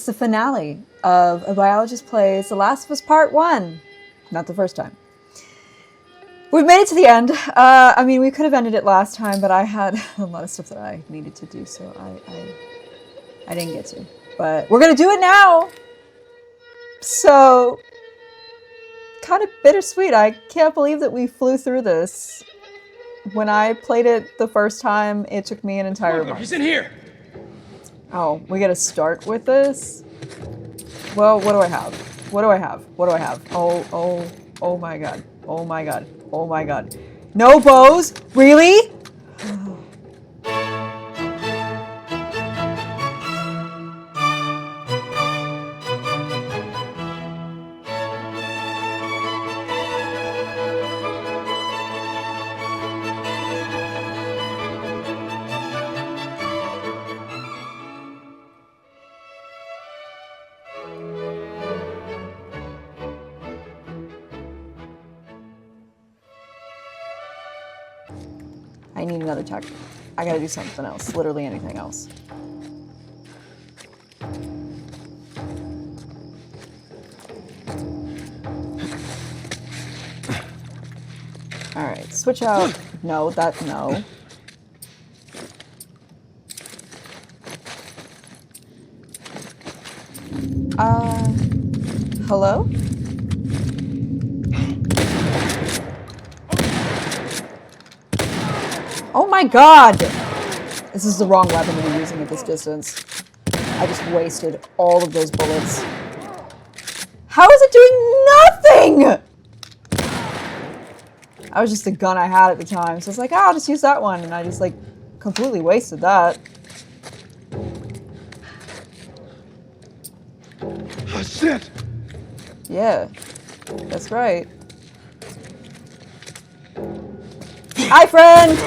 It's the finale of A Biologist Plays The Last of Us Part 1. Not the first time. We've made it to the end. I mean, we could have ended it last time, but I had a lot of stuff that I needed to do, so I didn't get to. But we're going to do it now! So, kind of bittersweet. I can't believe that we flew through this. When I played it the first time, it took me an entire month. He's in here! Oh, we gotta start with this? Well, what do I have? What do I have? What do I have? Oh my god. Oh my god. Oh my god. No bows? Really? I need another tech. I gotta do something else. Literally anything else. Alright, switch out. No, that, no. Hello? Oh my god! This is the wrong weapon to be using at this distance. I just wasted all of those bullets. How is it doing nothing?! That was just the gun I had at the time, so I was like, oh, I'll just use that one, and I just, like, completely wasted that. Oh, shit! Yeah, that's right. Hi, friend!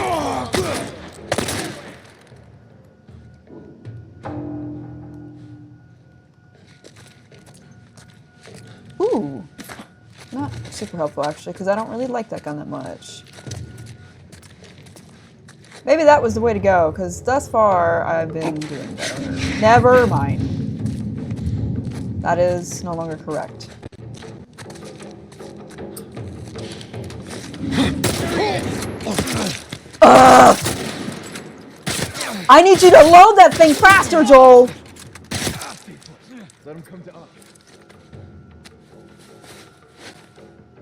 Ooh. Not super helpful, actually, because I don't really like that gun that much. Maybe that was the way to go, because thus far, I've been doing better. Never mind. That is no longer correct. Ugh! I need you to load that thing faster, Joel! Let him come to us.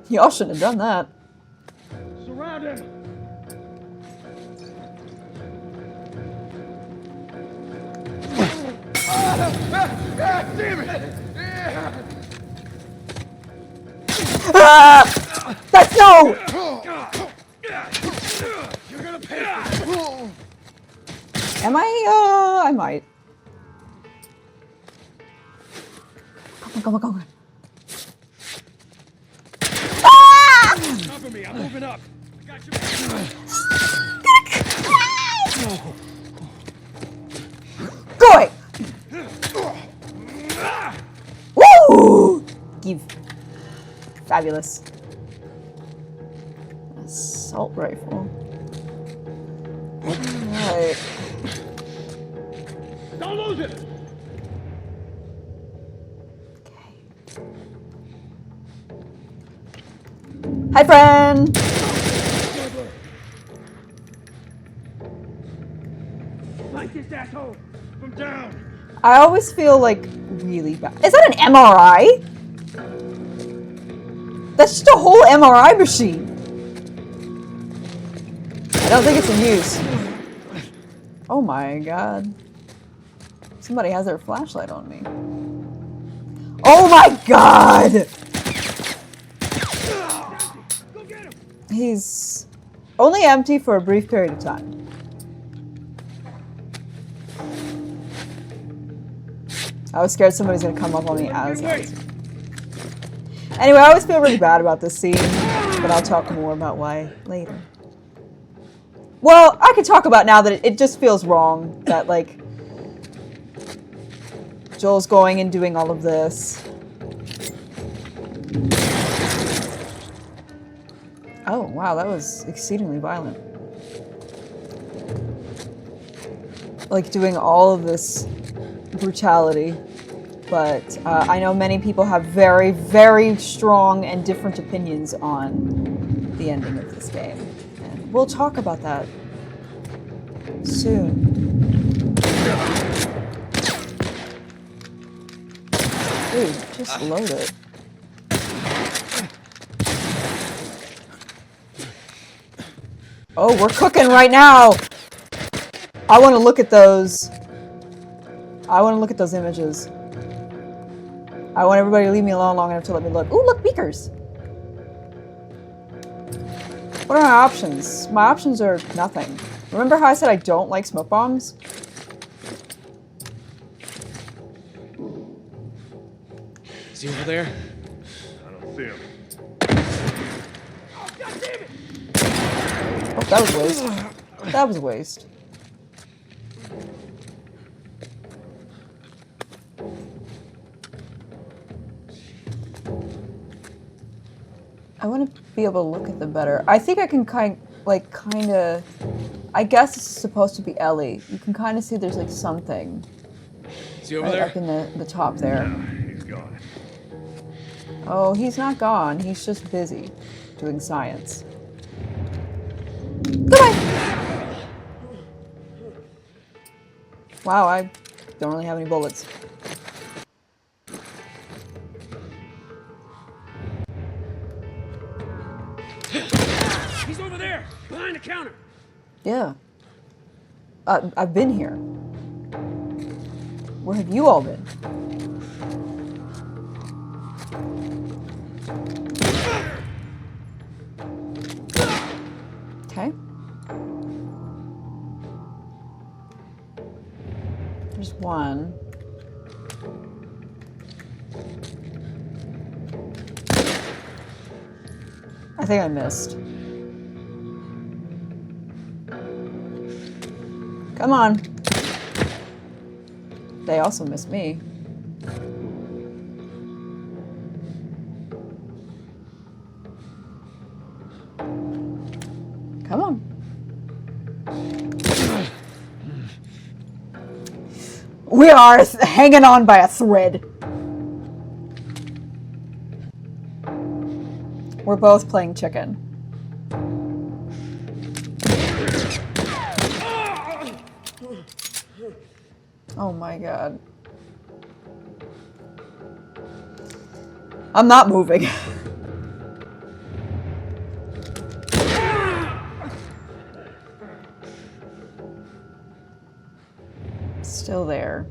Y'all shouldn't have done that. Surround him! Damn it! Ah! That's no! You're gonna pay for it. Am I? I might. Come on. Ah! Cover me, I'm moving up. I got you. Go away! Woo! Give. Fabulous. Assault rifle. Alright. Don't lose it! Okay. Hi, friend! Fight this asshole from down! I always feel like really bad. Is that an MRI? That's just a whole MRI machine. I don't think it's in use. Oh my god. Somebody has their flashlight on me. Oh my god! He's only empty for a brief period of time. I was scared somebody's gonna come up on me as I was... Anyway, I always feel really bad about this scene, but I'll talk more about why later. Well, I can talk about now that it just feels wrong that, like, Joel's going and doing all of this. Oh, wow, that was exceedingly violent. Like, doing all of this brutality but I know many people have very, very strong and different opinions on the ending of this game. And we'll talk about that soon. Dude, just load it. Oh, we're cooking right now! I want to look at those. I want to look at those images. I want everybody to leave me alone long enough to let me look. Ooh, look, beakers! What are my options? My options are nothing. Remember how I said I don't like smoke bombs? Is he over there? I don't see him. Oh, God damn it! Oh, that was a waste. That was a waste. I want to be able to look at them better. I think I can kind of... I guess it's supposed to be Ellie. You can kind of see there's like something. Is he over Right there? up in the top there. No, he's gone. Oh, he's not gone. He's just busy doing science. Goodbye! Wow, I don't really have any bullets. He's over there, behind the counter. Yeah. I've been here. Where have you all been? Okay. There's one. I think I missed. Come on. They also missed me. Come on. We are hanging on by a thread. We're both playing chicken. Oh my god. I'm not moving. Still there.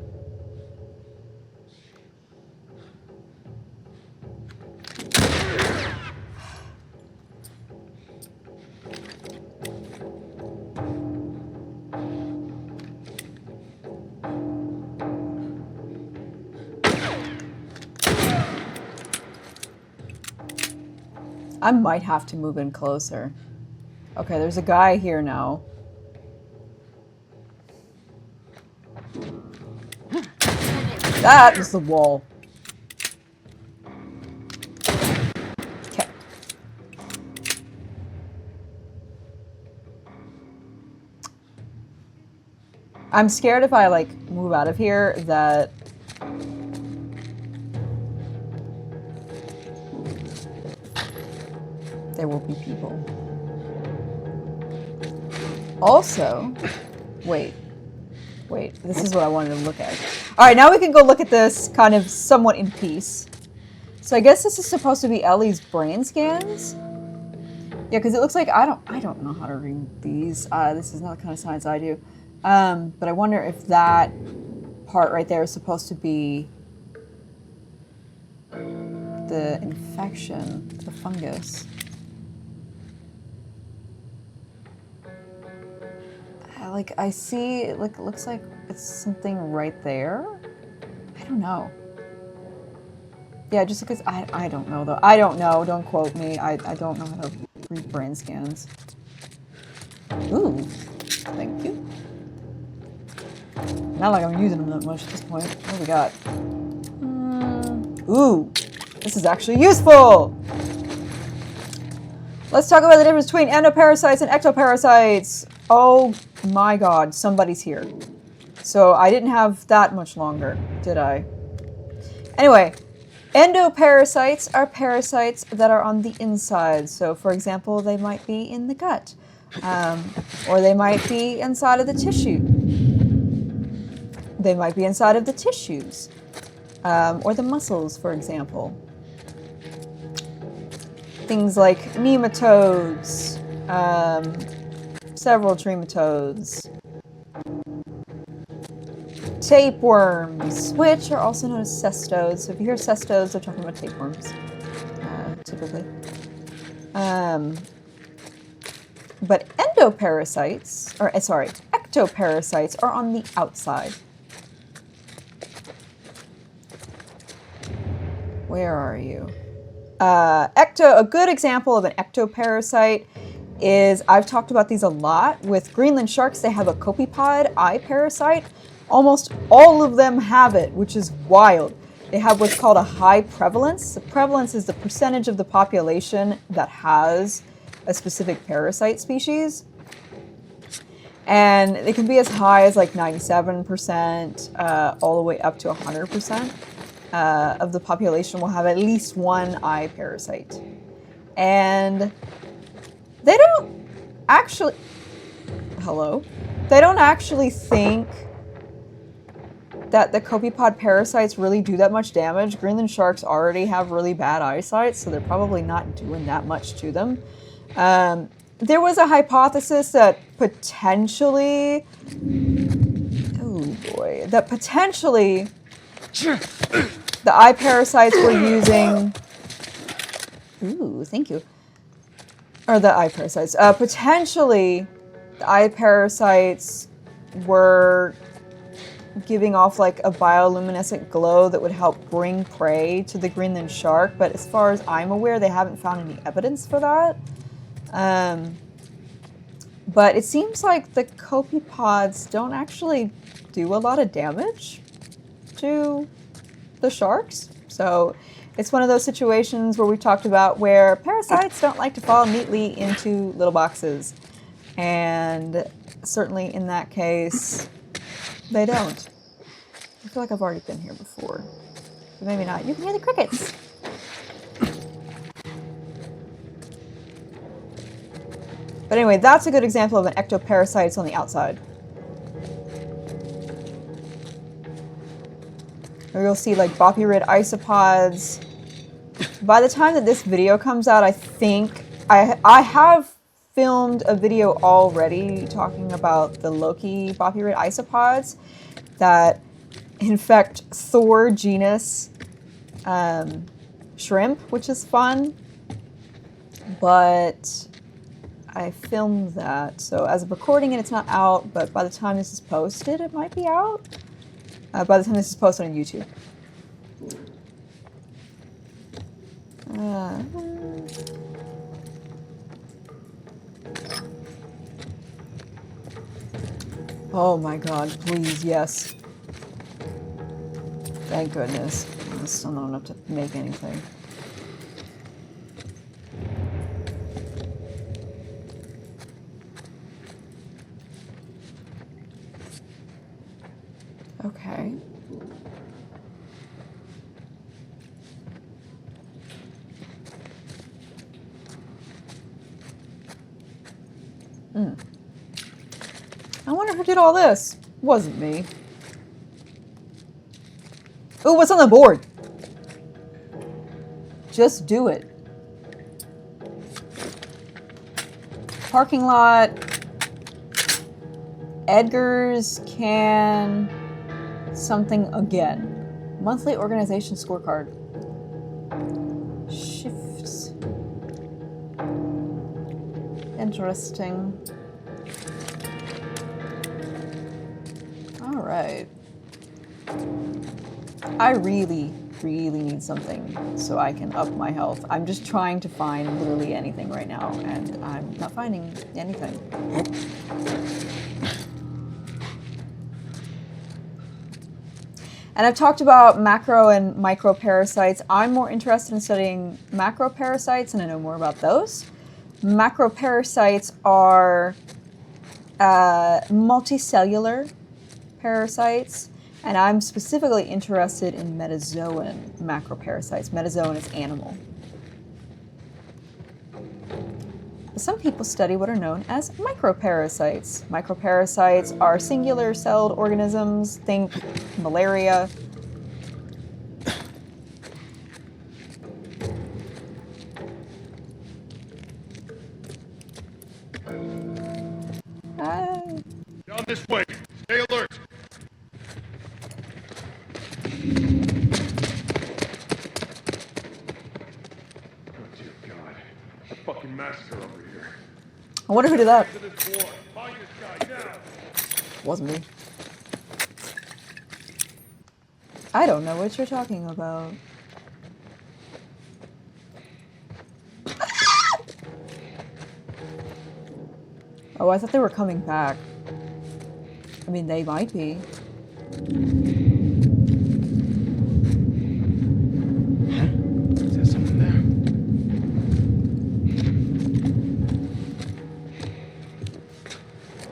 I might have to move in closer. Okay, there's a guy here now. That was the wall. Okay. I'm scared if I like move out of here that there will be people. Also, wait, this is what I wanted to look at. All right, now we can go look at this kind of somewhat in peace. So I guess this is supposed to be Ellie's brain scans. Yeah, because it looks like I don't know how to read these. This is not the kind of science I do. But I wonder if that part right there is supposed to be the infection, the fungus. Like, I see, like, it looks like it's something right there. I don't know. Yeah, just because I don't know, though. I don't know. Don't quote me. I don't know how to read brain scans. Ooh. Thank you. Not like I'm using them that much at this point. What do we got? Ooh. This is actually useful! Let's talk about the difference between endoparasites and ectoparasites. Oh my god, somebody's here. So I didn't have that much longer, did I? Anyway, endoparasites are parasites that are on the inside. So, for example, they might be in the gut, or they might be inside of the tissue. They might be inside of the tissues, or the muscles, for example. Things like nematodes, several trematodes, tapeworms, which are also known as cestodes. So if you hear cestodes, they're talking about tapeworms, typically. But ectoparasites are on the outside. Where are you? A good example of an ectoparasite is, I've talked about these a lot. With Greenland sharks, they have a copepod eye parasite. Almost all of them have it, which is wild. They have what's called a high prevalence. The prevalence is the percentage of the population that has a specific parasite species. And it can be as high as like 97%, all the way up to 100%. Of the population will have at least one eye parasite. And they don't actually, they don't actually think that the copepod parasites really do that much damage. Greenland sharks already have really bad eyesight, so they're probably not doing that much to them. There was a hypothesis that potentially, the eye parasites were using, potentially the eye parasites were giving off like a bioluminescent glow that would help bring prey to the Greenland shark, but as far as I'm aware, they haven't found any evidence for that. But it seems like the copepods don't actually do a lot of damage to the sharks. So it's one of those situations where we've talked about where parasites don't like to fall neatly into little boxes. And certainly in that case, they don't. I feel like I've already been here before. But maybe not. You can hear the crickets. But anyway, that's a good example of an ectoparasite. It's on the outside. Or you'll see like boppyrid isopods. By the time that this video comes out, I think I have filmed a video already talking about the Loki boppyrid isopods that infect Thor genus shrimp, which is fun. But I filmed that, so as of recording it, it's not out, but by the time this is posted, it might be out. By the time this is posted on YouTube. Oh my god, please, yes. Thank goodness. I'm still not enough to make anything. Okay. I wonder who did all this. Wasn't me. Ooh, what's on the board? Just do it. Parking lot. Edgar's can something again. Monthly organization scorecard. Shifts. Interesting. All right. I really need something so I can up my health. I'm just trying to find literally anything right now, and I'm not finding anything. And I've talked about macro and micro parasites. I'm more interested in studying macro parasites, and I know more about those. Macro parasites are multicellular parasites, And I'm specifically interested in metazoan macroparasites. Metazoan is animal. Some people study what are known as microparasites. Microparasites are singular-celled organisms. Think malaria. Down this way. Stay alert. Oh dear God! A fucking massacre over here. I wonder who did that. To this floor. Find this guy now. Wasn't me. I don't know what you're talking about. Oh, I thought they were coming back. I mean, they might be. Is there someone there?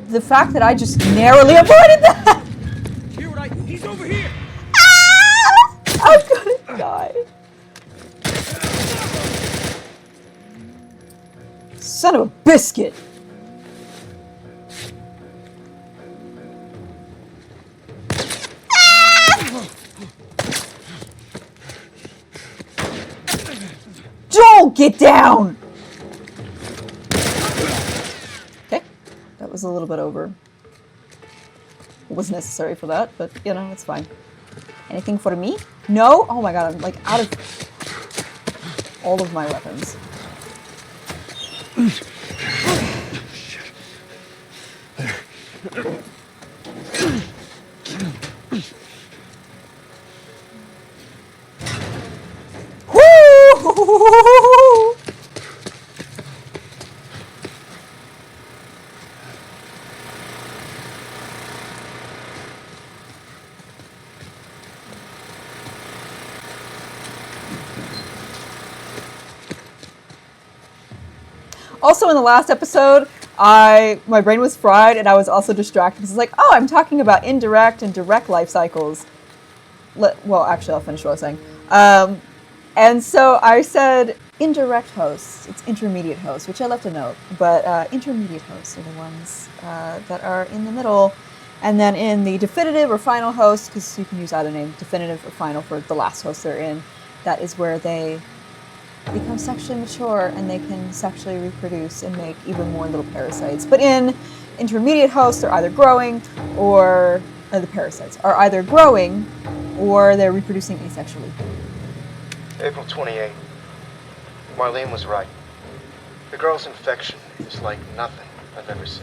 The fact that I just narrowly avoided that! Hear what he's over here! Ah! I'm gonna die. Son of a biscuit! Joel, get down! Okay, that was a little bit over. It was necessary for that, but you know, it's fine. Anything for me? No? Oh my god, I'm like out of all of my weapons. Woo! Also, in the last episode, my brain was fried and I was also distracted because it's like, oh, I'm talking about indirect and direct life cycles. Well, actually, I'll finish what I was saying. And so I said indirect hosts. It's intermediate hosts, which I left a note. But intermediate hosts are the ones that are in the middle. And then in the definitive or final host, because you can use either name, definitive or final for the last host they're in, that is where they become sexually mature and they can sexually reproduce and make even more little parasites. But in intermediate hosts, they're either growing or the parasites are either growing or they're reproducing asexually. April 28. Marlene was right. The girl's infection is like nothing I've ever seen.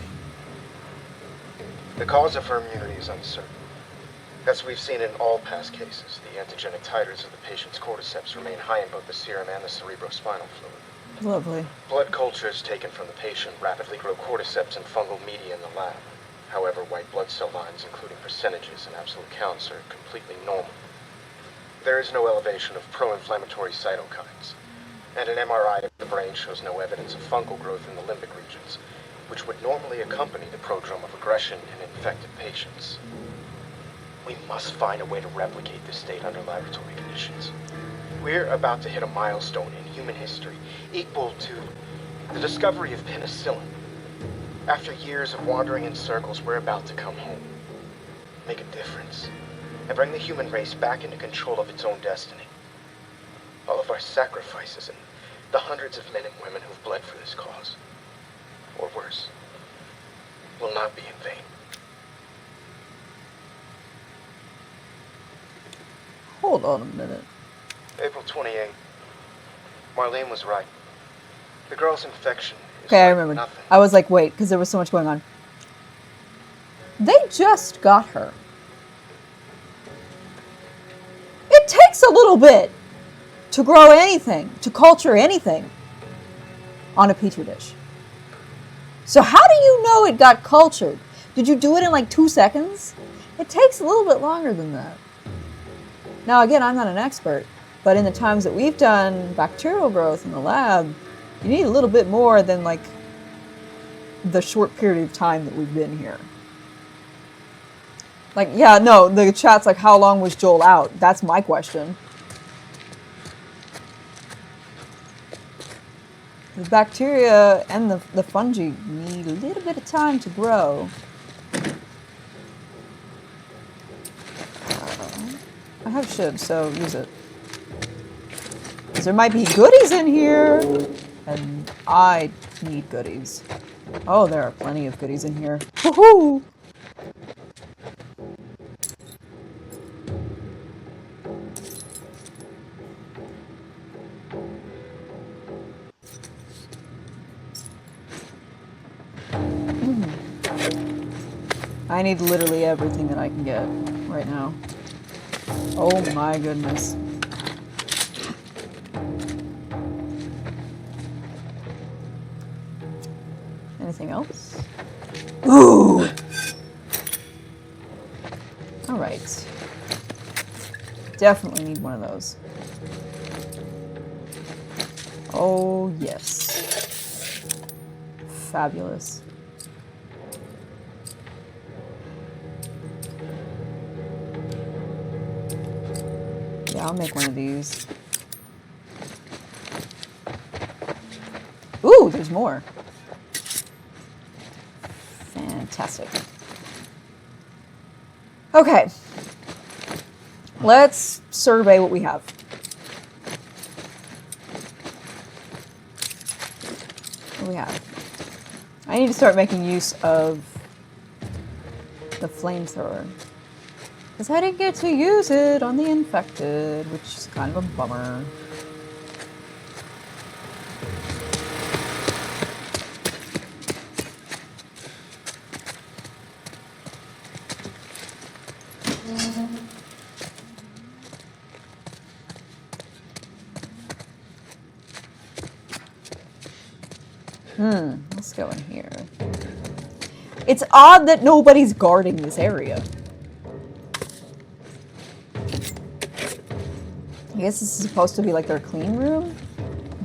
The cause of her immunity is uncertain. As we've seen in all past cases, the antigenic titers of the patient's cordyceps remain high in both the serum and the cerebrospinal fluid. Lovely. Blood cultures taken from the patient rapidly grow cordyceps and fungal media in the lab. However, white blood cell lines, including percentages and absolute counts, are completely normal. There is no elevation of pro-inflammatory cytokines, and an MRI of the brain shows no evidence of fungal growth in the limbic regions, which would normally accompany the prodrome of aggression in infected patients. We must find a way to replicate this state under laboratory conditions. We're about to hit a milestone in human history equal to the discovery of penicillin. After years of wandering in circles, we're about to come home, make a difference, and bring the human race back into control of its own destiny. All of our sacrifices and the hundreds of men and women who've bled for this cause, or worse, will not be in vain. Hold on a minute. April 28. Marlene was right. The girl's infection is Okay, I like remembered. nothing. I was like, wait, because there was so much going on. They just got her. It takes a little bit to grow anything, to culture anything on a petri dish. So how do you know it got cultured? Did you do it in like 2 seconds? It takes a little bit longer than that. Now, again, I'm not an expert, but in the times that we've done bacterial growth in the lab, you need a little bit more than like the short period of time that we've been here. Like, yeah, no, the chat's like, how long was Joel out? That's my question. The bacteria and the fungi need a little bit of time to grow. I have shib, so use it. Because there might be goodies in here, and I need goodies. Oh, there are plenty of goodies in here. Woohoo! I need literally everything that I can get right now. Oh my goodness. Anything else? Ooh! Alright. Definitely need one of those. Oh, yes. Fabulous. Yeah, I'll make one of these. Ooh, there's more. Fantastic. Okay. Let's survey what we have. What do we have? I need to start making use of the flamethrower. Because I didn't get to use it on the infected, which is kind of a bummer. Let's go in here. It's odd that nobody's guarding this area. I guess this is supposed to be like their clean room.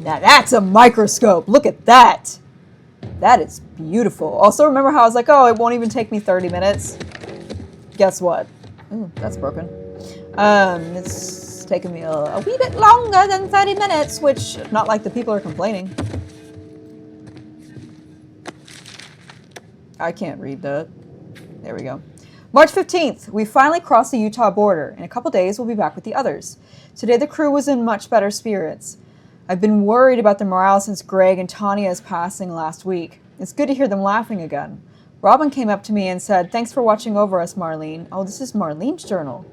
Now that's a microscope. Look at that. That is beautiful. Also, remember how I was like, oh, it won't even take me 30 minutes? Guess what? Ooh, that's broken. It's taken me a wee bit longer than 30 minutes, which, not like the people are complaining. I can't read that. There we go. March 15th, we finally crossed the Utah border. In a couple days, we'll be back with the others. Today, the crew was in much better spirits. I've been worried about their morale since Greg and Tanya's passing last week. It's good to hear them laughing again. Robin came up to me and said, "Thanks for watching over us, Marlene." Oh, this is Marlene's journal.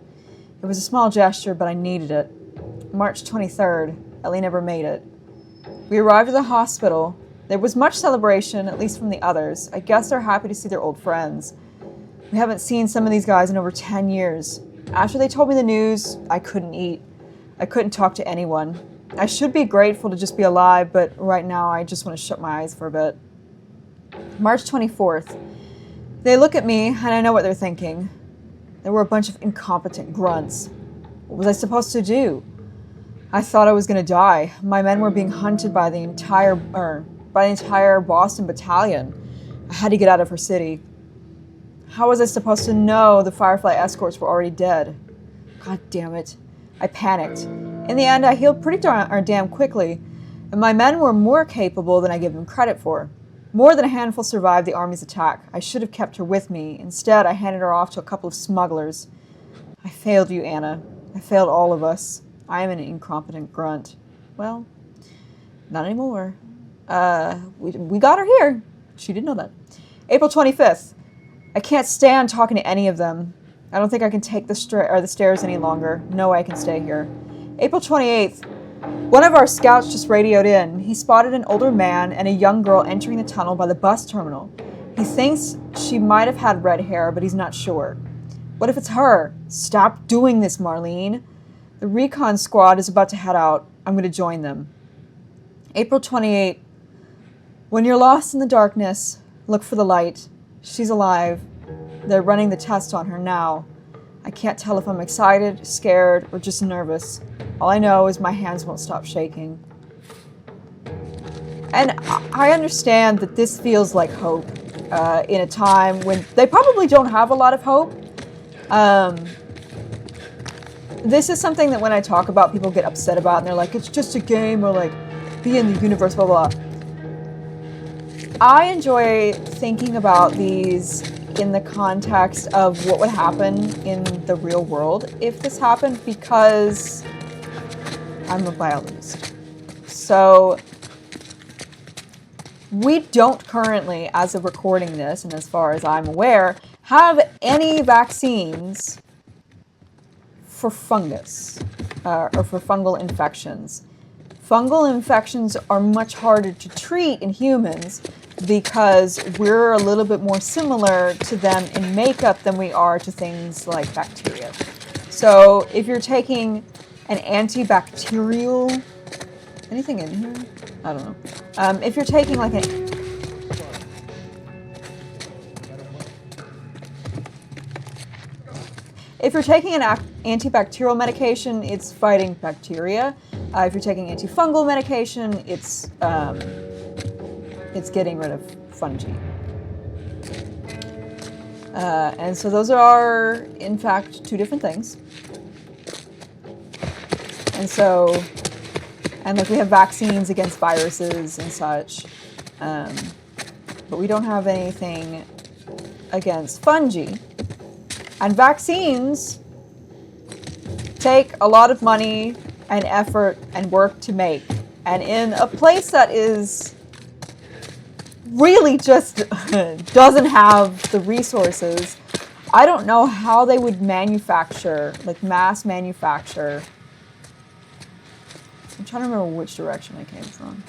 It was a small gesture, but I needed it. March 23rd, Ellie never made it. We arrived at the hospital. There was much celebration, at least from the others. I guess they're happy to see their old friends. We haven't seen some of these guys in over 10 years. After they told me the news, I couldn't eat. I couldn't talk to anyone. I should be grateful to just be alive, but right now I just want to shut my eyes for a bit. March 24th. They look at me, and I know what they're thinking. There were a bunch of incompetent grunts. What was I supposed to do? I thought I was going to die. My men were being hunted by the entire Boston battalion. I had to get out of her city. How was I supposed to know the Firefly escorts were already dead? God damn it. I panicked. In the end, I healed pretty damn quickly, and my men were more capable than I give them credit for. More than a handful survived the army's attack. I should have kept her with me. Instead, I handed her off to a couple of smugglers. I failed you, Anna. I failed all of us. I am an incompetent grunt. Well, not anymore. We got her here. She didn't know that. April 25th. I can't stand talking to any of them. I don't think I can take the stairs any longer. No way I can stay here. April 28th. One of our scouts just radioed in. He spotted an older man and a young girl entering the tunnel by the bus terminal. He thinks she might have had red hair, but he's not sure. What if it's her? Stop doing this, Marlene. The recon squad is about to head out. I'm going to join them. April 28th. When you're lost in the darkness, look for the light. She's alive. They're running the test on her now. I can't tell if I'm excited, scared, or just nervous. All I know is my hands won't stop shaking. And I understand that this feels like hope in a time when they probably don't have a lot of hope. This is something that when I talk about, people get upset about, and they're like, it's just a game, or like, be in the universe, blah, blah. I enjoy thinking about these in the context of what would happen in the real world if this happened, because I'm a biologist. So we don't currently, as of recording this, and as far as I'm aware, have any vaccines for fungus or for fungal infections. Fungal infections are much harder to treat in humans because we're a little bit more similar to them in makeup than we are to things like bacteria. So if you're taking an antibacterial, anything in here? I don't know. If you're taking like if you're taking an antibacterial medication, it's fighting bacteria. If you're taking antifungal medication, it's getting rid of fungi. And so those are, in fact, two different things. And so, and like we have vaccines against viruses and such, but we don't have anything against fungi. And vaccines take a lot of money and effort and work to make. And in a place that is really just doesn't have the resources, I don't know how they would manufacture, like mass manufacture. I'm trying to remember which direction I came from.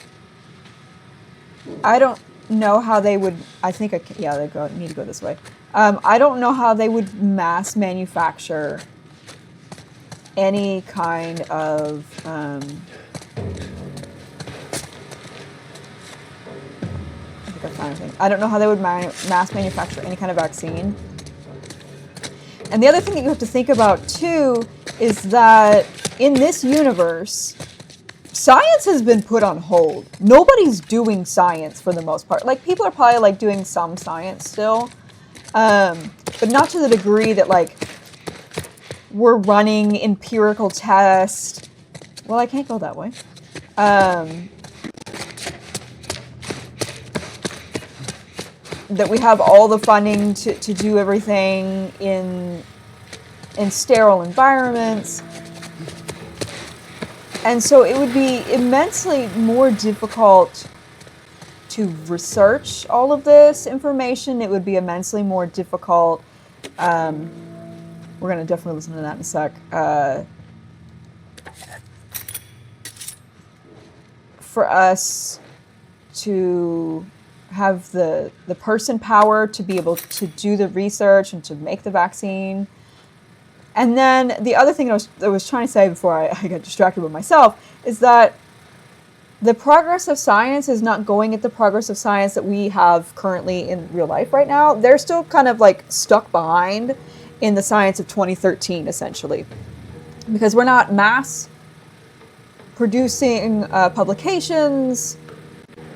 I don't know how they would, I think, yeah, they need to go this way. I don't know how they would mass manufacture any kind of I don't know how they would mass manufacture any kind of vaccine. And the other thing that you have to think about too is that in this universe, science has been put on hold. Nobody's doing science for the most part. Like, people are probably like doing some science still, but not to the degree that like we're running empirical tests. Well, I can't go that way. That we have all the funding to do everything in sterile environments. And so it would be immensely more difficult to research all of this information. It would be immensely more difficult. We're going to definitely listen to that in a sec. For us to have the person power to be able to do the research and to make the vaccine. And then the other thing I was trying to say before I got distracted with myself is that the progress of science is not going at the progress of science that we have currently in real life right now. They're still kind of like stuck behind in the science of 2013, essentially. Because we're not mass producing publications.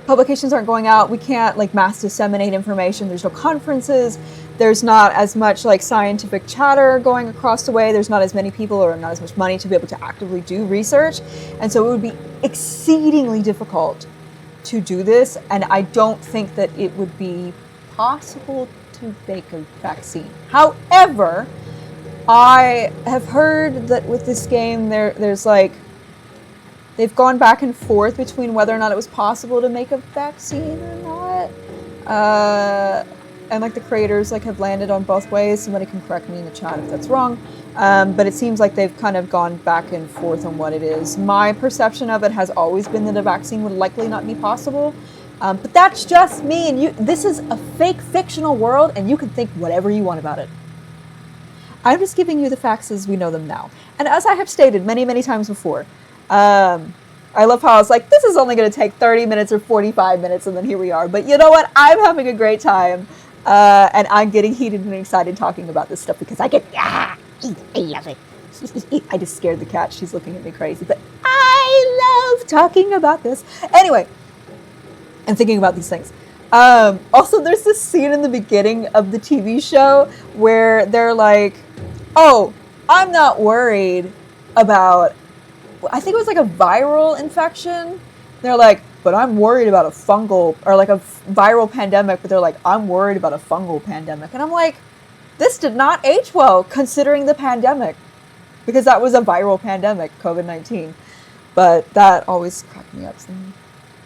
Publications aren't going out. We can't like mass disseminate information. There's no conferences. There's not as much like scientific chatter going across the way. There's not as many people or not as much money to be able to actively do research. And so it would be exceedingly difficult to do this. And I don't think that it would be possible to make a vaccine. However, I have heard that with this game, there's like, they've gone back and forth between whether or not it was possible to make a vaccine or not. And like the creators like have landed on both ways. Somebody can correct me in the chat if that's wrong. But it seems like they've kind of gone back and forth on what it is. My perception of it has always been that a vaccine would likely not be possible. But that's just me, and this is a fake fictional world, and you can think whatever you want about it. I'm just giving you the facts as we know them now. And as I have stated many, many times before, I love how I was like, this is only going to take 30 minutes or 45 minutes, and then here we are. But you know what? I'm having a great time, and I'm getting heated and excited talking about this stuff because I love it. I just scared the cat. She's looking at me crazy, but I love talking about this. Anyway, and thinking about these things. Also, there's this scene in the beginning of the TV show where they're like, oh, I'm not worried about, I think it was like a viral infection. They're like, but I'm worried about a fungal, or like a viral pandemic, but they're like, I'm worried about a fungal pandemic. And I'm like, this did not age well considering the pandemic, because that was a viral pandemic, COVID-19. But that always cracked me up from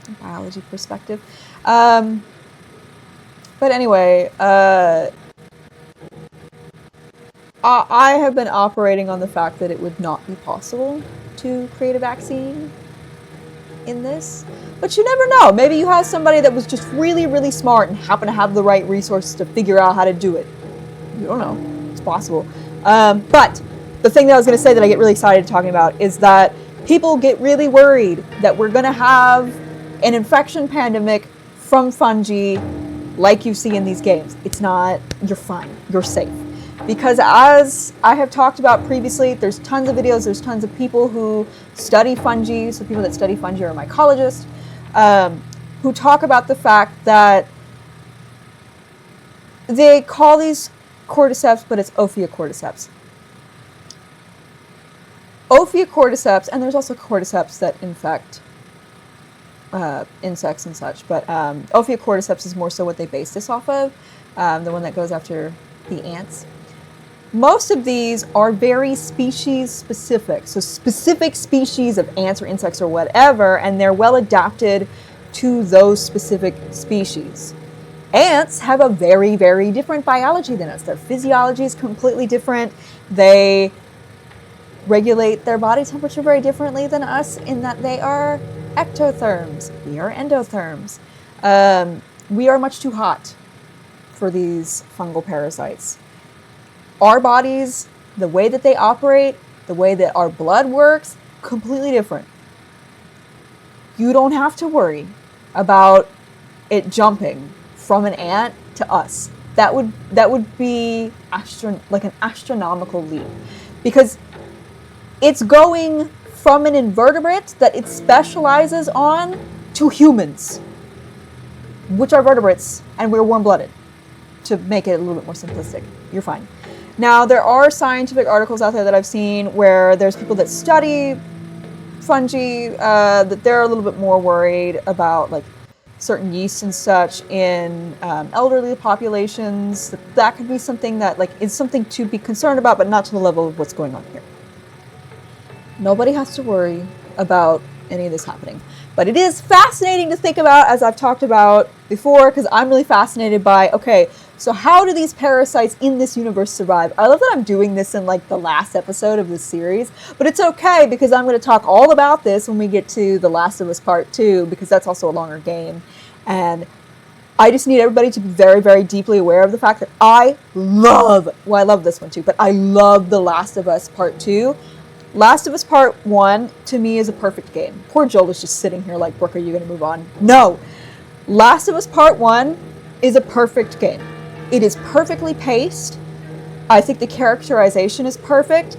a biology perspective. But anyway, I have been operating on the fact that it would not be possible to create a vaccine in this. But you never know. Maybe you have somebody that was just really, really smart and happened to have the right resources to figure out how to do it. You don't know. It's possible. But the thing that I was going to say that I get really excited talking about is that people get really worried that we're going to have an infection pandemic from fungi like you see in these games. It's not. You're fine. You're safe. Because as I have talked about previously, there's tons of videos, there's tons of people who study fungi, so people that study fungi are mycologists, who talk about the fact that they call these cordyceps, but it's Ophiocordyceps. Ophiocordyceps, and there's also cordyceps that infect insects and such, but Ophiocordyceps is more so what they base this off of, the one that goes after the ants. Most of these are very species specific, so specific species of ants or insects or whatever, and they're well adapted to those specific species. Ants have a very, very different biology than us. Their physiology is completely different. They regulate their body temperature very differently than us in that they are ectotherms. We are endotherms. We are much too hot for these fungal parasites. Our bodies, the way that they operate, the way that our blood works, completely different. You don't have to worry about it jumping from an ant to us. That would be like an astronomical leap, because it's going from an invertebrate that it specializes on to humans, which are vertebrates, and we're warm-blooded, to make it a little bit more simplistic. You're fine. Now, there are scientific articles out there that I've seen where there's people that study fungi, that they're a little bit more worried about like certain yeasts and such in elderly populations. That could be something that like is something to be concerned about, but not to the level of what's going on here. Nobody has to worry about any of this happening. But it is fascinating to think about, as I've talked about before, because I'm really fascinated by, okay, so how do these parasites in this universe survive? I love that I'm doing this in like the last episode of this series, but it's okay because I'm going to talk all about this when we get to The Last of Us Part 2, because that's also a longer game. And I just need everybody to be very, very deeply aware of the fact that I love this one too, but I love The Last of Us Part 2. Last of Us Part 1, to me, is a perfect game. Poor Joel is just sitting here like, Brooke, are you going to move on? No! Last of Us Part 1 is a perfect game. It is perfectly paced. I think the characterization is perfect.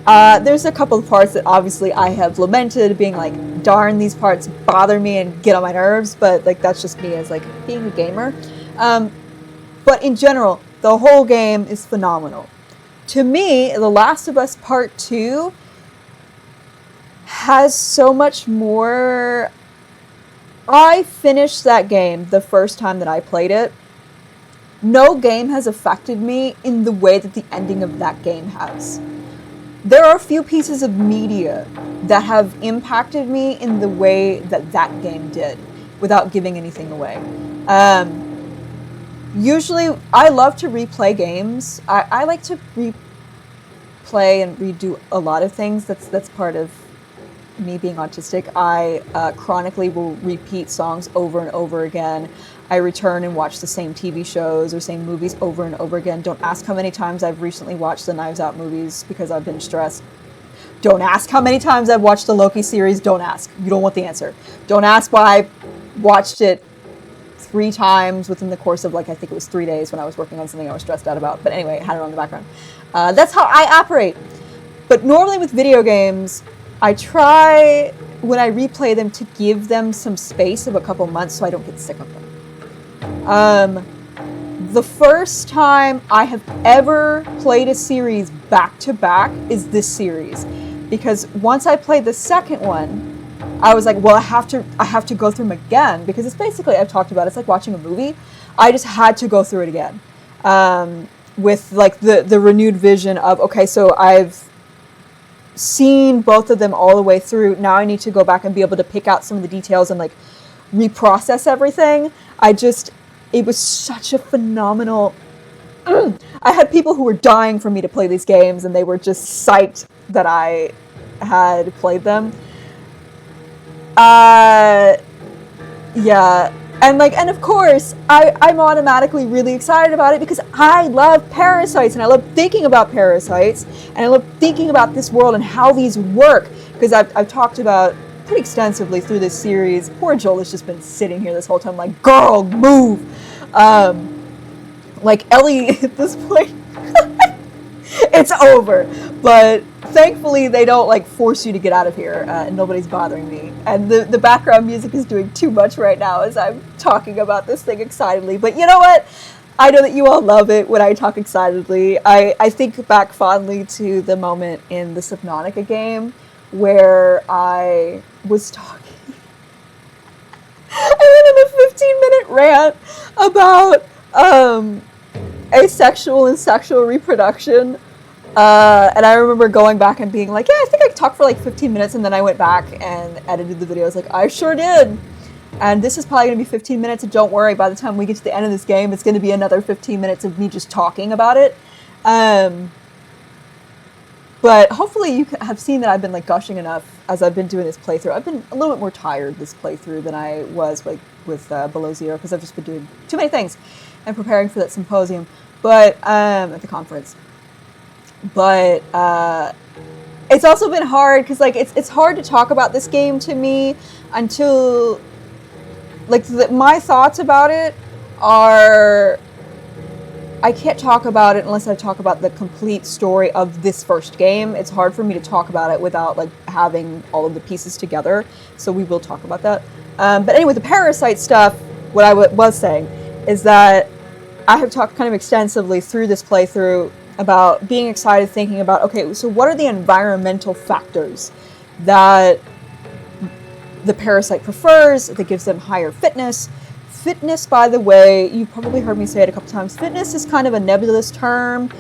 There's a couple of parts that obviously I have lamented, being like, darn, these parts bother me and get on my nerves, but like that's just me as like being a gamer. But in general, the whole game is phenomenal. To me, The Last of Us Part 2 has so much more. I finished that game the first time that I played it. No game has affected me in the way that the ending of that game has. There are a few pieces of media that have impacted me in the way that that game did, without giving anything away. Usually, I love to replay games. I like to replay and redo a lot of things. That's part of me being autistic. I chronically will repeat songs over and over again. I return and watch the same TV shows or same movies over and over again. Don't ask how many times I've recently watched the Knives Out movies because I've been stressed. Don't ask how many times I've watched the Loki series. Don't ask. You don't want the answer. Don't ask why I watched it 3 times within the course of, like, I think it was 3 days when I was working on something I was stressed out about. But anyway, I had it on the background. That's how I operate. But normally with video games, I try, when I replay them, to give them some space of a couple months so I don't get sick of them. the first time I have ever played a series back to back is this series, because once I played the second one, I was like, well, I have to go through them again, because it's basically, I've talked about it, it's like watching a movie. I just had to go through it again, with like the renewed vision of, okay, so I've seen both of them all the way through. Now I need to go back and be able to pick out some of the details and like reprocess everything. It was such a phenomenal. I had people who were dying for me to play these games, and they were just psyched that I had played them. Yeah. And of course, I'm automatically really excited about it because I love parasites, and I love thinking about parasites, and I love thinking about this world and how these work, because I've talked about pretty extensively through this series. Poor Joel has just been sitting here this whole time like, girl, move. Like Ellie at this point, it's over. But thankfully they don't like force you to get out of here, and nobody's bothering me. And the background music is doing too much right now as I'm talking about this thing excitedly. But you know what? I know that you all love it when I talk excitedly. I think back fondly to the moment in the Subnautica game where I was talking. I went on a 15-minute rant about asexual and sexual reproduction. And I remember going back and being like, yeah, I think I talked for like 15 minutes, and then I went back and edited the video. I was like, I sure did. And this is probably going to be 15 minutes, and don't worry, by the time we get to the end of this game, it's going to be another 15 minutes of me just talking about it. But hopefully you have seen that I've been like gushing enough as I've been doing this playthrough. I've been a little bit more tired this playthrough than I was like with Below Zero, because I've just been doing too many things and preparing for that symposium, but at the conference. But it's also been hard because like it's hard to talk about this game to me until like my thoughts about it are, I can't talk about it unless I talk about the complete story of this first game. It's hard for me to talk about it without like having all of the pieces together. So we will talk about that. But anyway, the parasite stuff, what I was saying is that I have talked kind of extensively through this playthrough about being excited, thinking about, okay, so what are the environmental factors that the parasite prefers that gives them higher fitness? Fitness, by the way, you probably heard me say it a couple times, fitness is kind of a nebulous term.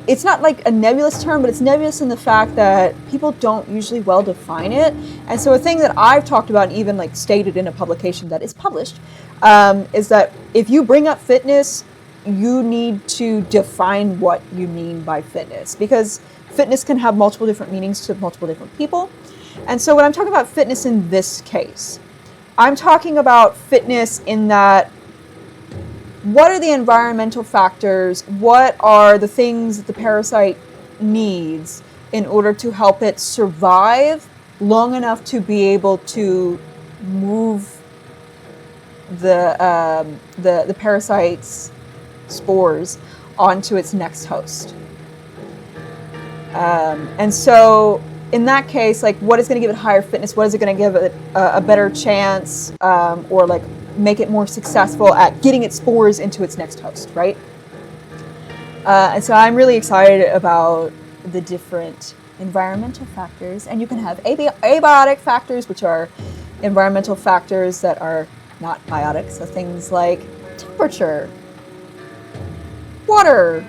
It's not like a nebulous term, but it's nebulous in the fact that people don't usually well define it. And so a thing that I've talked about and even like stated in a publication that is published is that if you bring up fitness, you need to define what you mean by fitness, because fitness can have multiple different meanings to multiple different people. And so when I'm talking about fitness in this case, I'm talking about fitness in that, what are the environmental factors? What are the things that the parasite needs in order to help it survive long enough to be able to move the parasite's spores onto its next host? And so in that case, like, what is going to give it higher fitness? What is it going to give it a better chance, or like make it more successful at getting its spores into its next host, right? And so I'm really excited about the different environmental factors. And you can have abiotic factors, which are environmental factors that are not biotic. So things like temperature, water,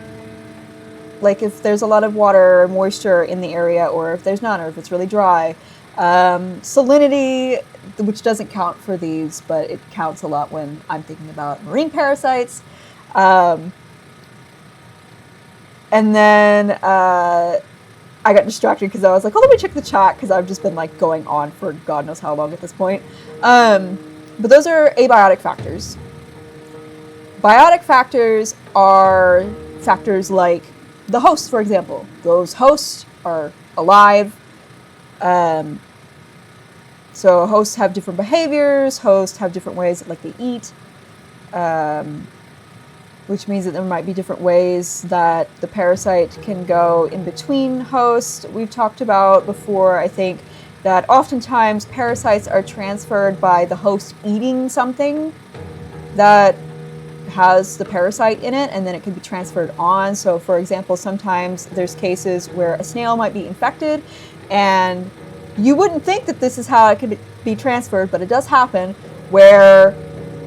like if there's a lot of water or moisture in the area, or if there's none, or if it's really dry. Salinity, which doesn't count for these, but it counts a lot when I'm thinking about marine parasites. And then I got distracted because I was like, oh, let me check the chat, because I've just been like going on for God knows how long at this point. But those are abiotic factors. Biotic factors are factors like the host, for example. Those hosts are alive. So hosts have different behaviors. Hosts have different ways that like they eat, which means that there might be different ways that the parasite can go in between hosts. We've talked about before, I think, that oftentimes parasites are transferred by the host eating something that has the parasite in it, and then it can be transferred on. So for example, sometimes there's cases where a snail might be infected, and you wouldn't think that this is how it could be transferred, but it does happen, where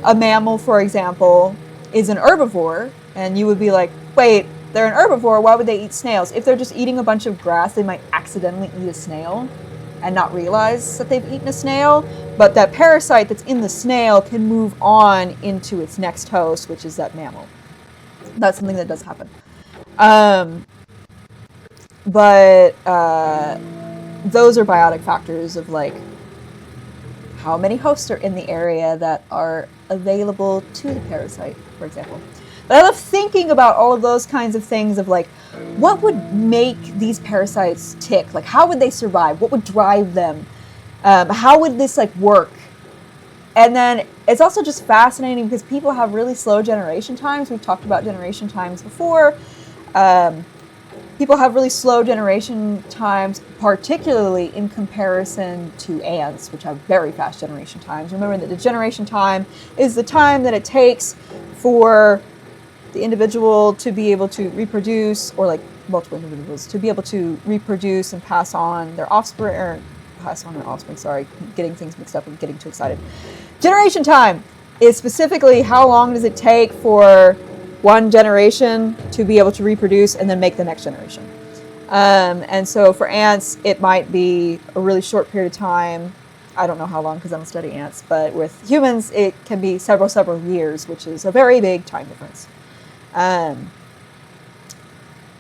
a mammal, for example, is an herbivore, and you would be like, wait, they're an herbivore, why would they eat snails? If they're just eating a bunch of grass, they might accidentally eat a snail and not realize that they've eaten a snail, but that parasite that's in the snail can move on into its next host, which is that mammal. That's something that does happen. But those are biotic factors of like how many hosts are in the area that are available to the parasite, for example. But I love thinking about all of those kinds of things of like, what would make these parasites tick? Like, how would they survive? What would drive them? How would this like work? And then it's also just fascinating because people have really slow generation times. We've talked about generation times before. People have really slow generation times, particularly in comparison to ants, which have very fast generation times. Remember that the generation time is the time that it takes for the individual to be able to reproduce, or like multiple individuals to be able to reproduce and pass on their offspring, sorry, getting things mixed up and getting too excited. Generation time is specifically how long does it take for one generation to be able to reproduce and then make the next generation. And so for ants, it might be a really short period of time. I don't know how long because I don't study ants, but with humans, it can be several years, which is a very big time difference.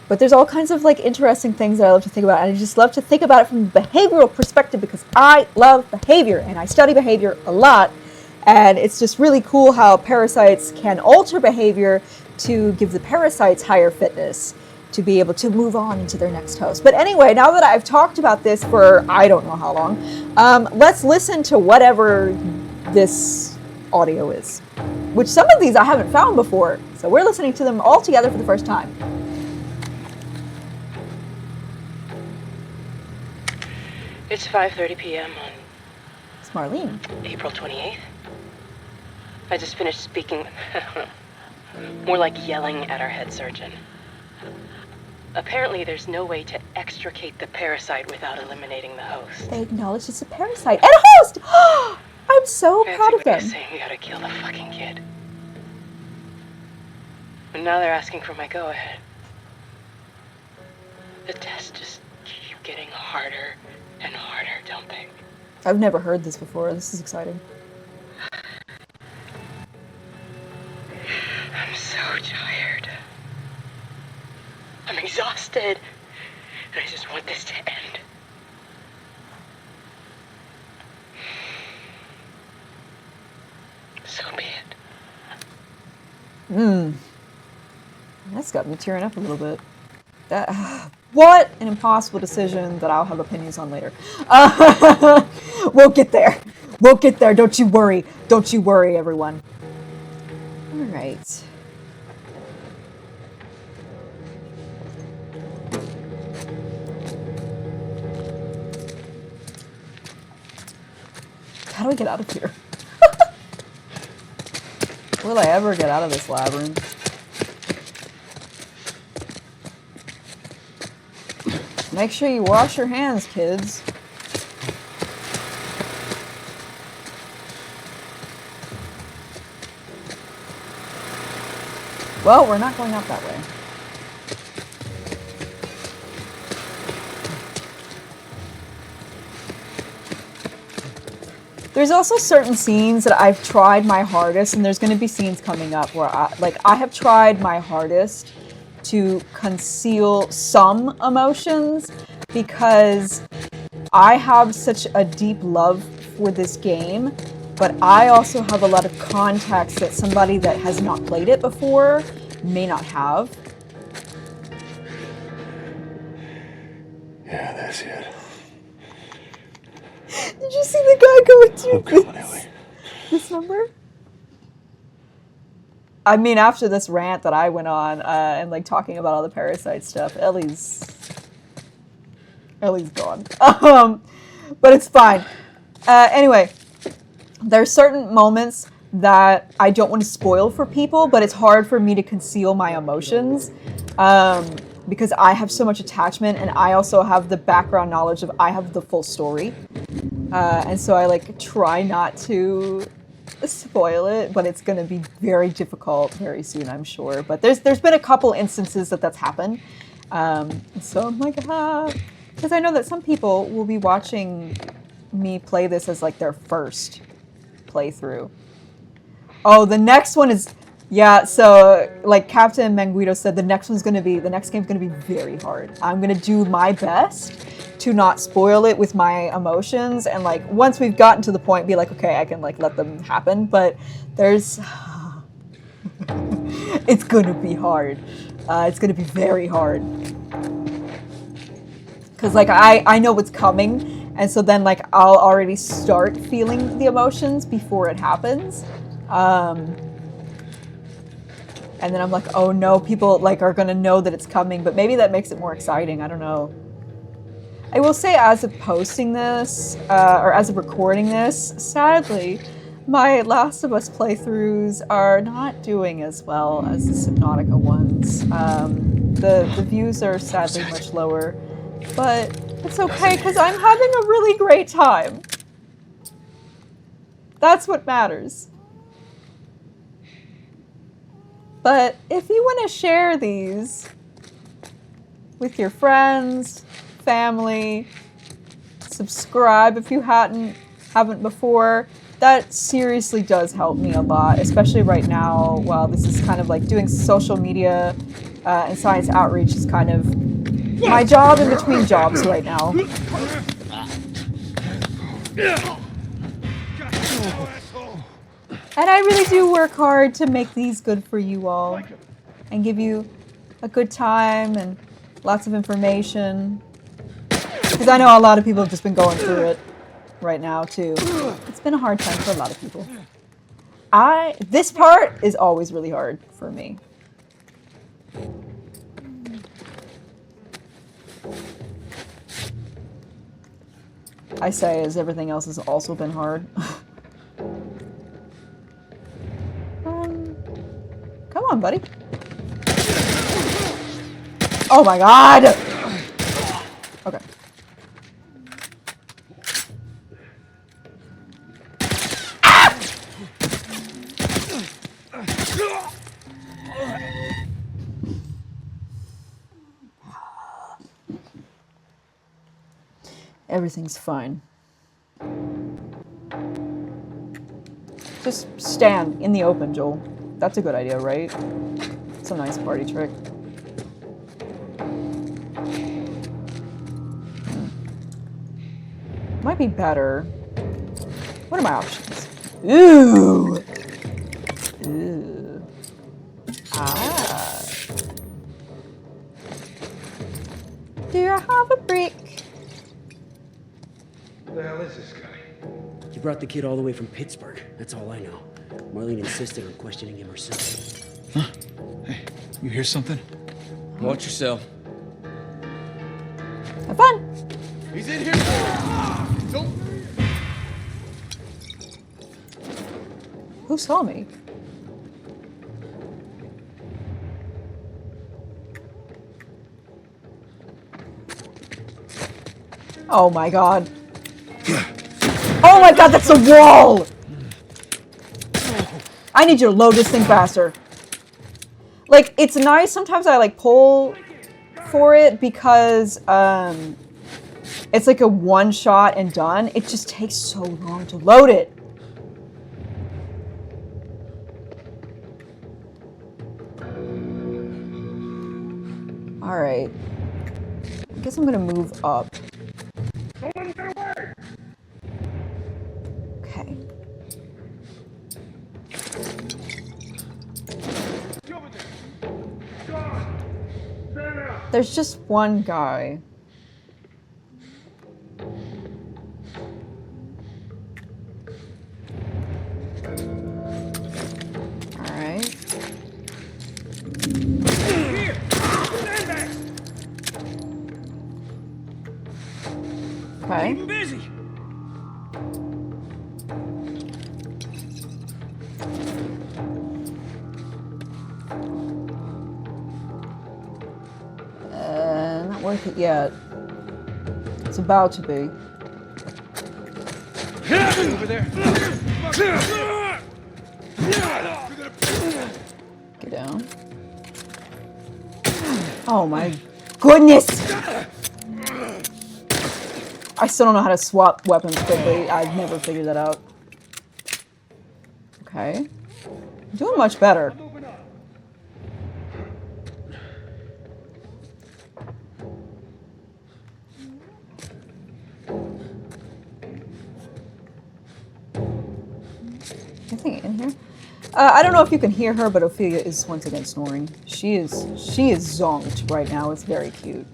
But there's all kinds of like interesting things that I love to think about, and I just love to think about it from a behavioral perspective because I love behavior and I study behavior a lot, and it's just really cool how parasites can alter behavior to give the parasites higher fitness to be able to move on into their next host. But anyway, now that I've talked about this for I don't know how long, let's listen to whatever this audio is, which some of these I haven't found before, so we're listening to them all together for the first time. It's 5:30 p.m. on It's Marlene. April 28th. I just finished speaking, more like yelling at our head surgeon. Apparently there's no way to extricate the parasite without eliminating the host. They acknowledge it's a parasite and a host! I'm so proud of them. Saying we gotta kill the fucking kid. And now they're asking for my go-ahead. The tests just keep getting harder and harder, don't they? I've never heard this before. This is exciting. I'm so tired. I'm exhausted. And I just want this to end. So be it. That's got me tearing up a little bit. What an impossible decision that I'll have opinions on later. We'll get there. We'll get there. Don't you worry. Don't you worry, everyone. All right. How do we get out of here? Will I ever get out of this labyrinth? Make sure you wash your hands, kids. Well, we're not going out that way. There's also certain scenes that I've tried my hardest, and there's going to be scenes coming up where I have tried my hardest to conceal some emotions because I have such a deep love for this game, but I also have a lot of context that somebody that has not played it before may not have. Yeah, that's it. Did you see the guy going through Come on, Ellie. this number? I mean, after this rant that I went on and like talking about all the parasite stuff, Ellie's gone. But it's fine. Anyway, there's certain moments that I don't want to spoil for people, but it's hard for me to conceal my emotions because I have so much attachment, and I also have the background knowledge of I have the full story. And so I like try not to spoil it, but it's going to be very difficult very soon, I'm sure. But there's been a couple instances that's happened. So I'm like, because I know that some people will be watching me play this as like their first playthrough. Oh, the next one is, yeah, so like Captain Manguito said, the next game's gonna be very hard. I'm gonna do my best to not spoil it with my emotions, and like once we've gotten to the point, be like, okay, I can like let them happen, but there's, it's gonna be hard. It's gonna be very hard. Cause like I know what's coming, and so then like I'll already start feeling the emotions before it happens. And then I'm like, oh no, people like are gonna know that it's coming, but maybe that makes it more exciting. I don't know. I will say, as of posting this, or as of recording this, sadly, my Last of Us playthroughs are not doing as well as the Subnautica ones. The views are sadly much lower, but it's okay because I'm having a really great time. That's what matters. But if you want to share these with your friends, family, subscribe if you haven't before, that seriously does help me a lot, especially right now while this is kind of like doing social media and science outreach is kind of my job in between jobs right now. And I really do work hard to make these good for you all and give you a good time and lots of information. Because I know a lot of people have just been going through it right now too. It's been a hard time for a lot of people. This part is always really hard for me. I say as everything else has also been hard. Come on, buddy. Oh my god! Okay. Ah! Everything's fine. Just stand in the open, Joel. That's a good idea, right? It's a nice party trick. Might be better. What are my options? Ooh! Ooh. Ah. Do you have a brick? Who the hell is this guy? He brought the kid all the way from Pittsburgh. That's all I know. Marlene insisted on questioning him herself. Huh? Hey, you hear something? Watch yourself. Have fun! He's in here! Don't... Who saw me? Oh my god. Oh my god, that's a wall! I need you to load this thing faster. Like, it's nice, sometimes I like pull for it because it's like a one shot and done. It just takes so long to load it. Alright. I guess I'm gonna move up. Okay. There's just one guy. Alright. Okay. Keep him busy. Not worth it yet. It's about to be. Over there. Get down. Oh my goodness! I still don't know how to swap weapons quickly. I've never figured that out. Okay. I'm doing much better. Anything in here? I don't know if you can hear her, but Ophelia is once again snoring. She is zonked right now. It's very cute.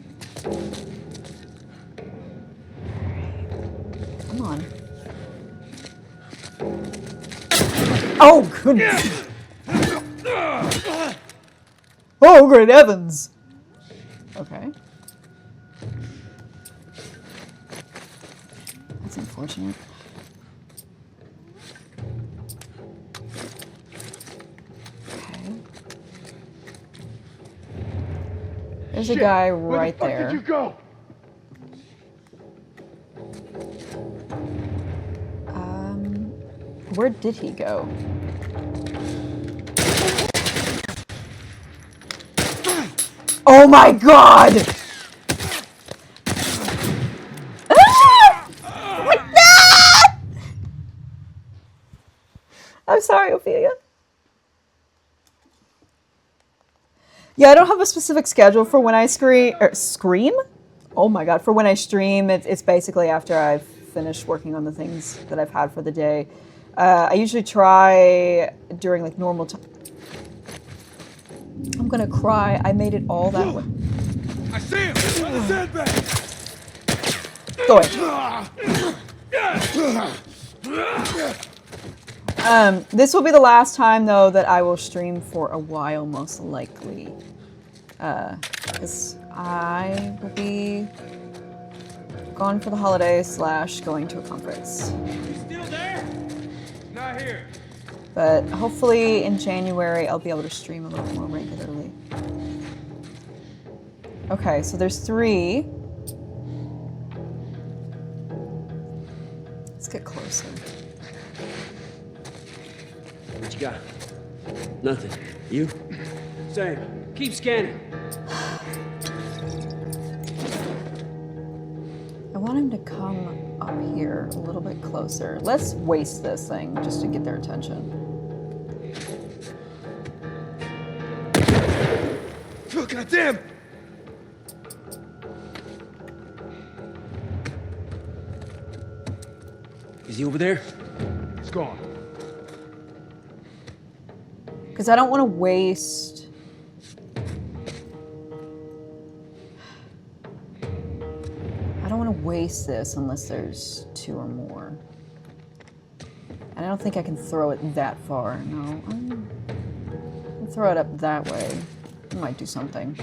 Come on. Oh goodness! Oh great heavens! Okay. That's unfortunate. There's a guy right there. Where the fuck did you go? Where did he go? Oh my god! Ah! What the- I'm sorry, Ophelia. Yeah, I don't have a specific schedule for when I scream? Oh my god, for when I stream, it's basically after I've finished working on the things that I've had for the day. I usually try during like normal time. I'm gonna cry. I made it all that way. I see him! On the sandbag! Go ahead. This will be the last time though that I will stream for a while, most likely. Because I will be gone for the holidays / going to a conference. You still there? Not here. But hopefully in January I'll be able to stream a little more regularly. Okay, so there's 3. Let's get closer. What you got? Nothing. You? Same. Keep scanning. I want him to come up here a little bit closer. Let's waste this thing just to get their attention. Oh, goddamn! Is he over there? He's gone. Because I don't want to waste... I don't want to waste this unless there's 2 or more. And I don't think I can throw it that far. No, I'll throw it up that way. I might do something.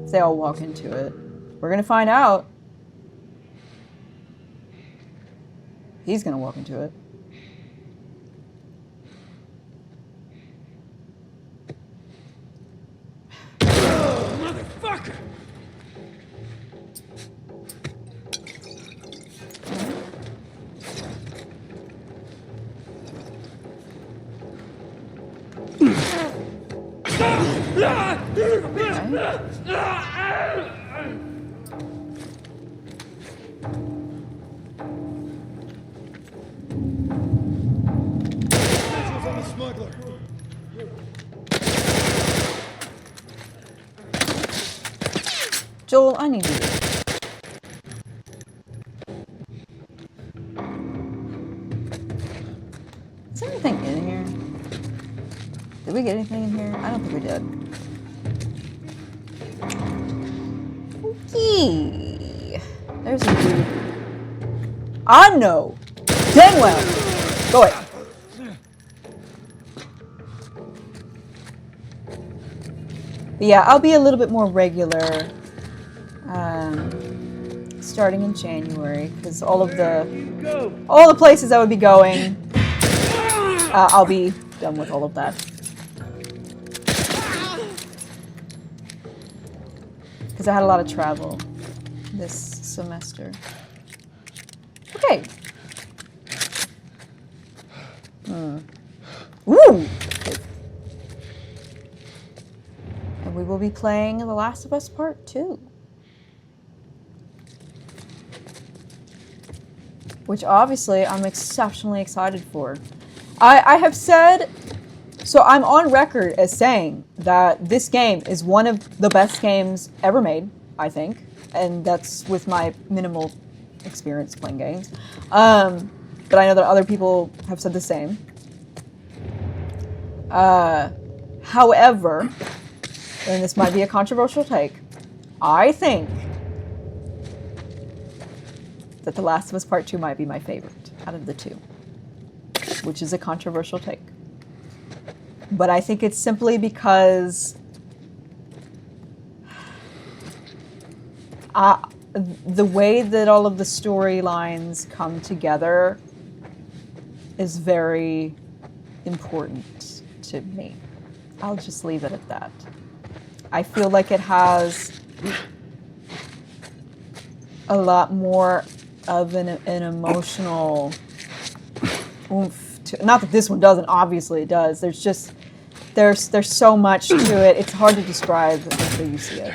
If they all walk into it. We're going to find out. He's going to walk into it. Motherfucker! On the smuggler. Joel, I need you. Is there anything in here? Did we get anything in here? I don't think we did. Okay. There's a dude. I know. Dang well. Go ahead. But yeah, I'll be a little bit more regular starting in January because all the places I would be going, I'll be done with all of that. because I had a lot of travel this semester. Okay. Ooh! And we will be playing The Last of Us Part 2. Which obviously I'm exceptionally excited for. I have said, so I'm on record as saying that this game is one of the best games ever made, I think. And that's with my minimal experience playing games. But I know that other people have said the same. However, and this might be a controversial take, I think that The Last of Us Part 2 might be my favorite out of the two, which is a controversial take. But I think it's simply because the way that all of the storylines come together is very important to me. I'll just leave it at that. I feel like it has a lot more of an emotional oomph to, not that this one doesn't, obviously it does. There's just, there's so much to it. It's hard to describe until you see it.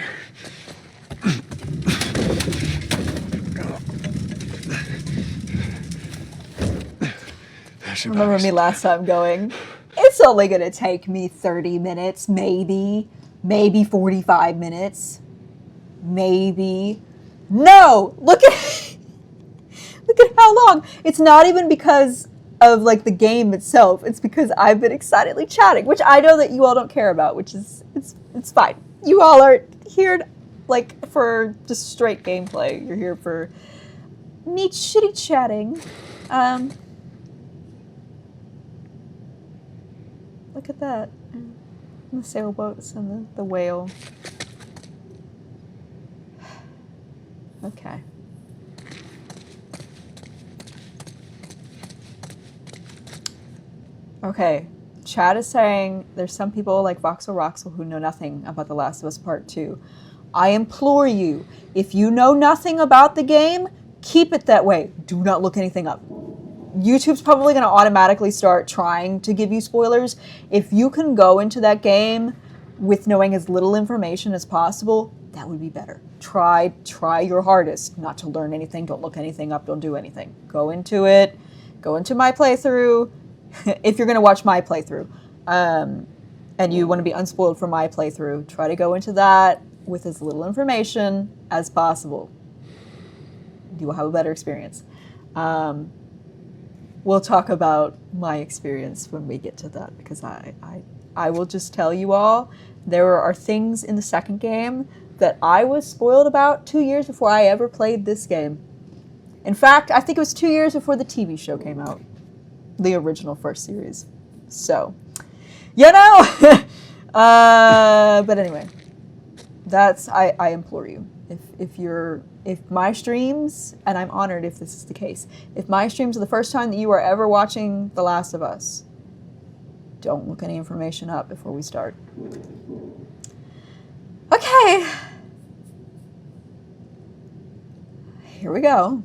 Remember me last time going, it's only going to take me 30 minutes, maybe 45 minutes, maybe. No! Look at how long. It's not even because of like the game itself. It's because I've been excitedly chatting, which I know that you all don't care about, which is, it's fine. You all are here like for just straight gameplay. You're here for me shitty chatting. Look at that. The sailboats and the whale. Okay. Okay. Chad is saying there's some people like Voxel Roxel who know nothing about The Last of Us Part 2. I implore you, if you know nothing about the game, keep it that way. Do not look anything up. YouTube's probably going to automatically start trying to give you spoilers. If you can go into that game with knowing as little information as possible, that would be better. Try your hardest not to learn anything. Don't look anything up. Don't do anything. Go into it. Go into my playthrough. If you're going to watch my playthrough and you want to be unspoiled from my playthrough, try to go into that with as little information as possible. You will have a better experience. We'll talk about my experience when we get to that, because I will just tell you all, there are things in the second game that I was spoiled about 2 years before I ever played this game. In fact, I think it was 2 years before the TV show came out, the original first series. So, you know, but anyway, that's, I implore you, if my streams, and I'm honored if this is the case, if my streams are the first time that you are ever watching The Last of Us, don't look any information up before we start. Okay. Here we go.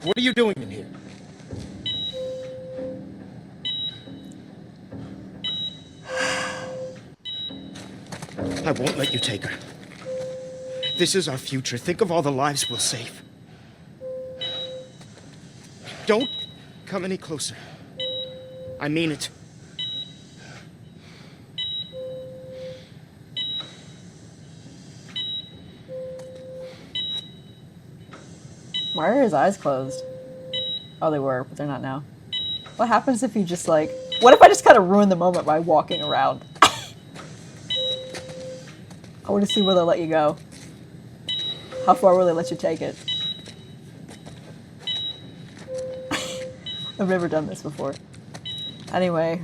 What are you doing in here? I won't let you take her. This is our future. Think of all the lives we'll save. Don't come any closer. I mean it. Why are his eyes closed? Oh, they were, but they're not now. What happens if you just like... What if I just kind of ruin the moment by walking around? I want to see where they'll let you go. How far will they let you take it? I've never done this before. Anyway,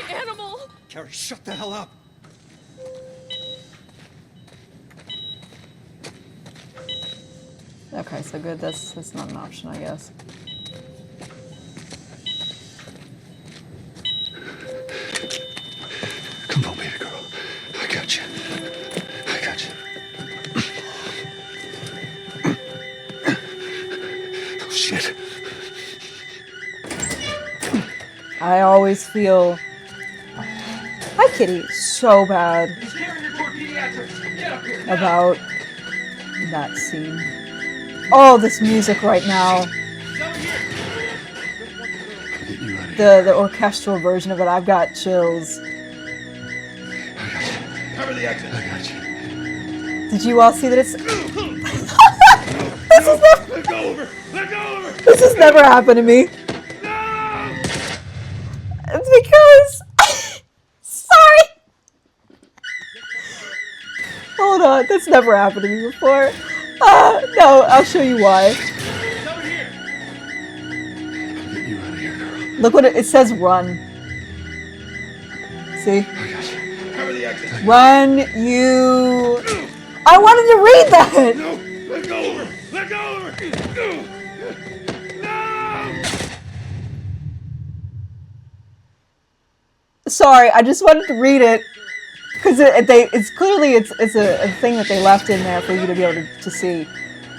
Animal! Carrie, shut the hell up! okay, so good. That's not an option, I guess. Come on, baby girl. I got you. I got you. Oh, shit. I always feel. Hi, Kitty. So bad about that scene. Oh, this music right now. The orchestral version of it. I've got chills. Cover the exit. I got you. Did you all see that it's? Let go over! Let go over! This has never happened to me. No! It's because. Sorry. Hold on, that's never happened to me before. No, I'll show you why. It's over here! Get you out of here, girl. Look what it says. Run. See? I got you. Cover the exit. Run, you. I wanted to read that. No! Let go over! Let go over! No! Sorry, I just wanted to read it because it's clearly it's a thing that they left in there for you to be able to see,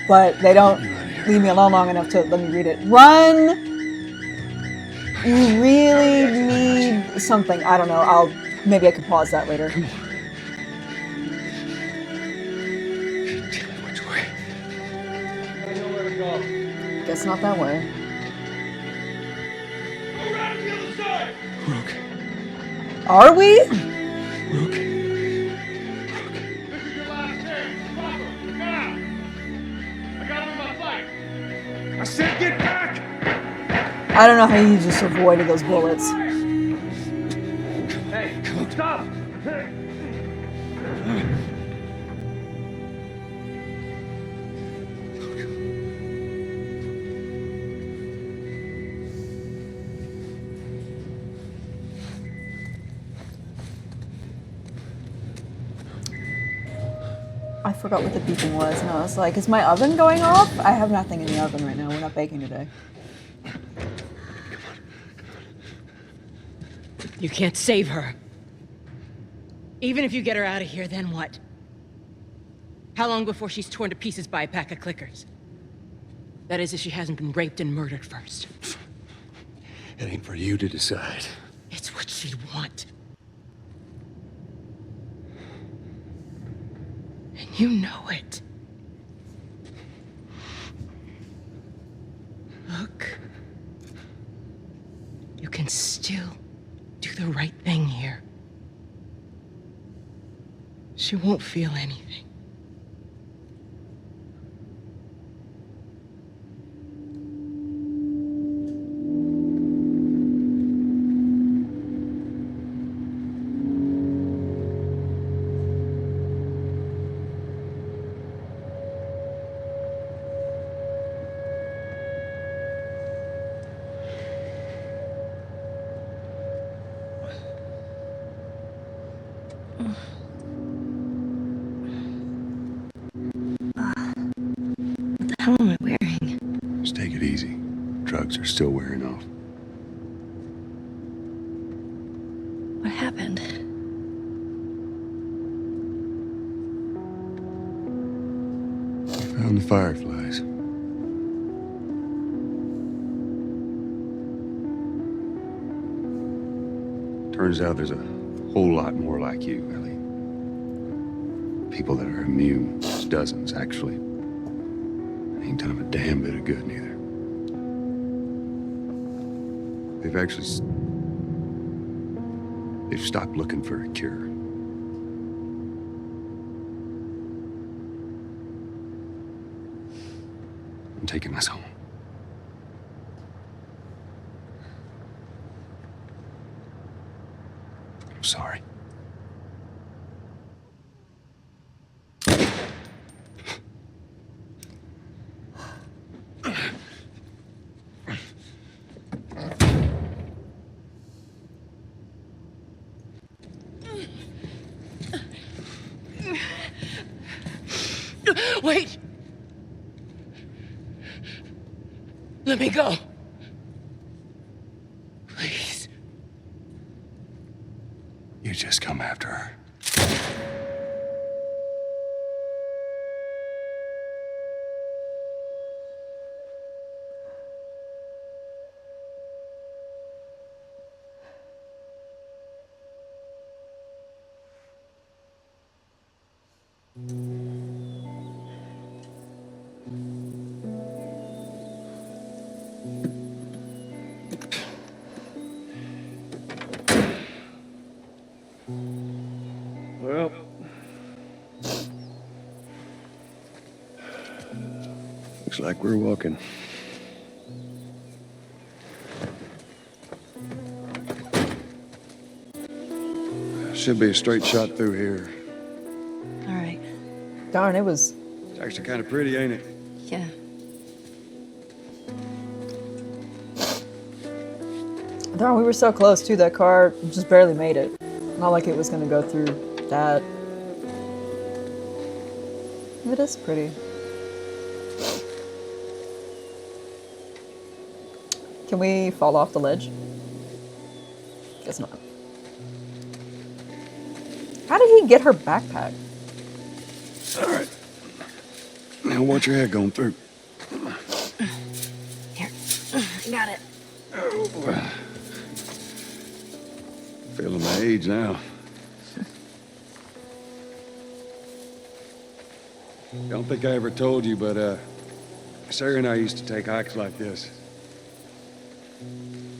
but they don't leave me alone long enough to let me read it. Run. You really need something. I don't know. Maybe I could pause that later. Come on. Tell me which way. I know where to go. Guess not that way. Go around to the other side! Brooke. Are we? Brooke. This is your last chance. Stop him! Now! I got him in my sight! I said get back! I don't know how you just avoided those bullets. Hey, stop! I forgot what the beeping was, and I was like, is my oven going off? I have nothing in the oven right now. We're not baking today. You can't save her. Even if you get her out of here, then what? How long before she's torn to pieces by a pack of clickers? That is, if she hasn't been raped and murdered first. It ain't for you to decide. It's what she'd want. And you know it. Look. You can still do the right thing here. She won't feel anything. How am I wearing? Just take it easy. Drugs are still wearing off. What happened? Found the fireflies. Turns out there's a whole lot more like you, Ellie. People that are immune. There's dozens, actually. Ain't done 'em a damn bit of good, neither. They've stopped looking for a cure. taking us home. I'm sorry. Wait! Let me go. Please. You just come after her. Well, Looks like we're walking. Should be a straight shot through here. All right. Darn, it was. It's actually kind of pretty, ain't it? Yeah. Darn, we were so close too. That car just barely made it. Not like it was gonna go through that. It is pretty. Can we fall off the ledge? Guess not. How did he get her backpack? All right. Now watch your head going through. Here. I got it. Feeling my age now. Don't think I ever told you, but Sarah and I used to take hikes like this.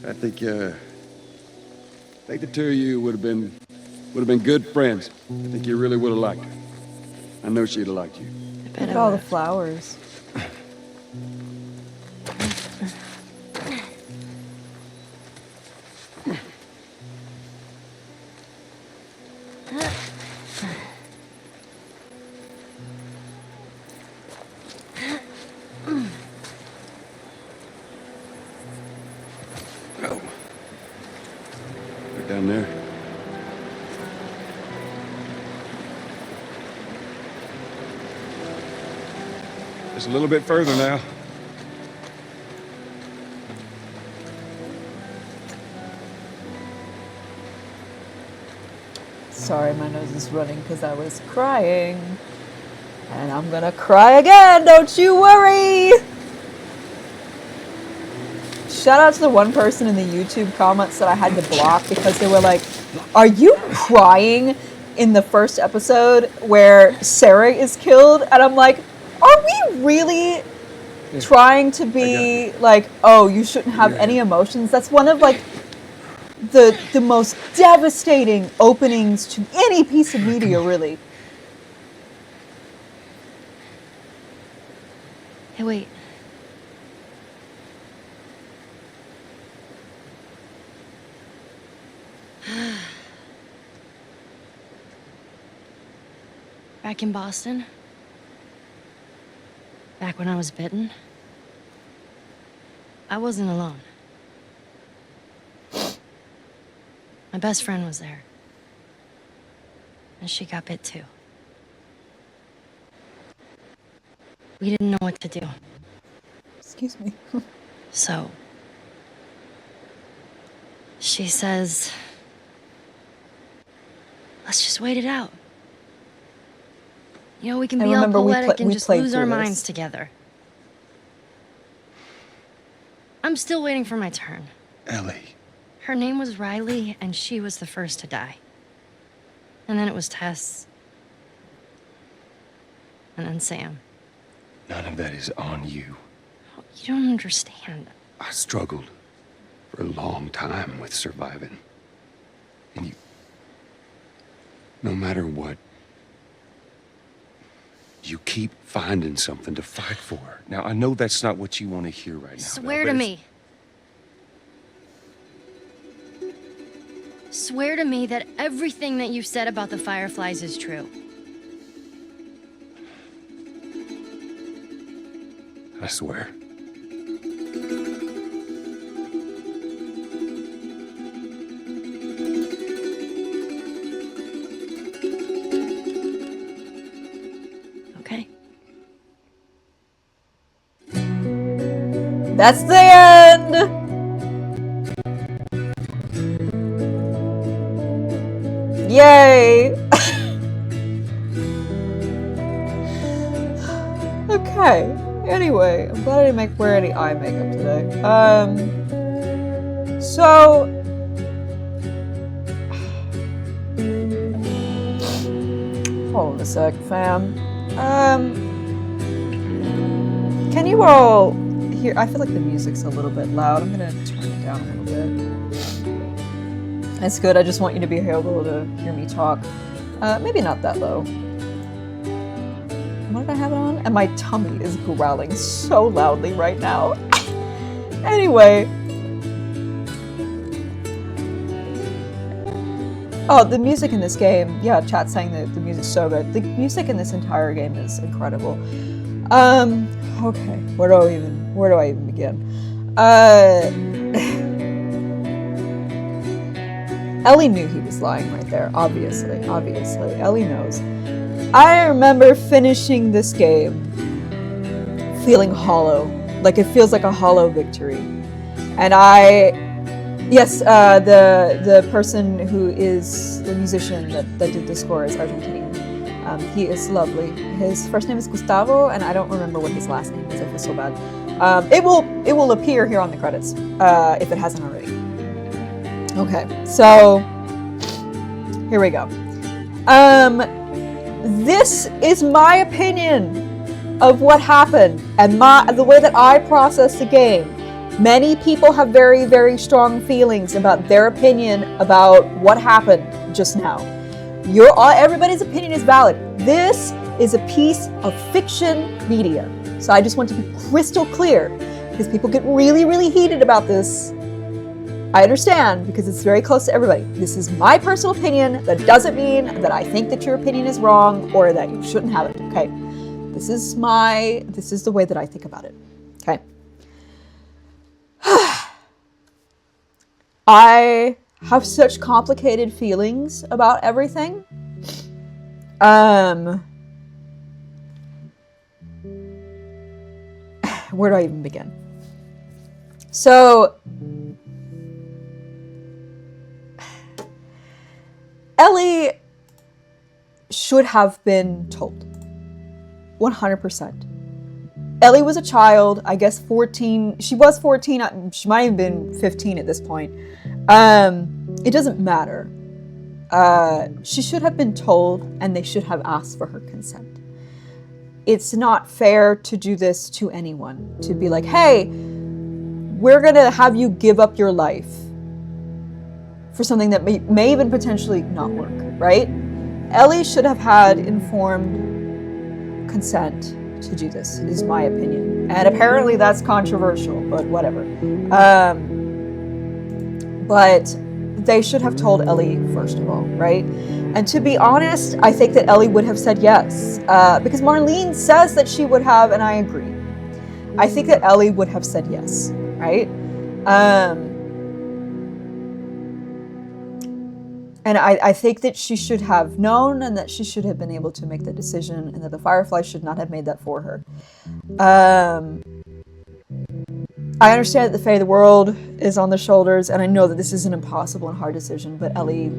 I think the two of you would have been good friends. I think you really would have liked her. I know she'd have liked you. I bet Look I at all the would. flowers. Oh. Right down there. Just a little bit further now. Sorry, my nose is running because I was crying. And I'm gonna cry again, don't you worry! Shout out to the one person in the YouTube comments that I had to block because they were like, are you crying in the first episode where Sarah is killed? And I'm like, are we really trying to be like, oh, you shouldn't have any emotions? That's one of like the most devastating openings to any piece of media, really. Hey, wait. Back in Boston, back when I was bitten, I wasn't alone. My best friend was there. And she got bit too. We didn't know what to do. Excuse me. So, she says, let's just wait it out. You know, we can I be all remember poetic and we just played lose our through this. minds together. I'm still waiting for my turn. Ellie. Her name was Riley, and she was the first to die. And then it was Tess. And then Sam. None of that is on you. You don't understand. I struggled for a long time with surviving. And you... No matter what, You keep finding something to fight for. Now, I know that's not what you want to hear right now. Swear Belle, to but it's- me. Swear to me that everything that you said about the Fireflies is true. I swear. Okay. That's the end! Yay! Okay. Anyway, I'm glad I didn't wear any eye makeup today. So hold on a sec, fam. Can you all hear? I feel like the music's a little bit loud. I'm gonna turn it down a little bit. That's good. I just want you to be able to hear me talk. Maybe not that low. What did I have it on? And my tummy is growling so loudly right now. Anyway. Oh, the music in this game. Yeah, chat saying that the music's so good. The music in this entire game is incredible. Okay. Where do I even begin? Ellie knew he was lying right there, obviously. Ellie knows. I remember finishing this game feeling hollow. Like it feels like a hollow victory. And the person who is the musician that did the score is Argentinian. He is lovely. His first name is Gustavo, and I don't remember what his last name is. I feel so bad. It will appear here on the credits if it hasn't already. Okay, so here we go. This is my opinion of what happened and the way that I process the game. Many people have very, very strong feelings about their opinion about what happened just now. Everybody's opinion is valid. This is a piece of fiction media. So I just want to be crystal clear because people get really, really heated about this. I understand because it's very close to everybody. This is my personal opinion. That doesn't mean that I think that your opinion is wrong or that you shouldn't have it. Okay. This is the way that I think about it. Okay. I have such complicated feelings about everything. Where do I even begin? So Ellie should have been told. 100%. Ellie was a child, I guess 14. She was 14. She might have been 15 at this point. It doesn't matter. She should have been told, and they should have asked for her consent. It's not fair to do this to anyone. To be like, hey, we're going to have you give up your life for something that may even potentially not work, right? Ellie should have had informed consent to do this, is my opinion. And apparently that's controversial, but whatever. But they should have told Ellie, first of all, right? And to be honest, I think that Ellie would have said yes. Because Marlene says that she would have, and I agree. I think that Ellie would have said yes, right? And I think that she should have known and that she should have been able to make the decision and that the Firefly should not have made that for her. I understand that the fate of the world is on the shoulders, and I know that this is an impossible and hard decision, but Ellie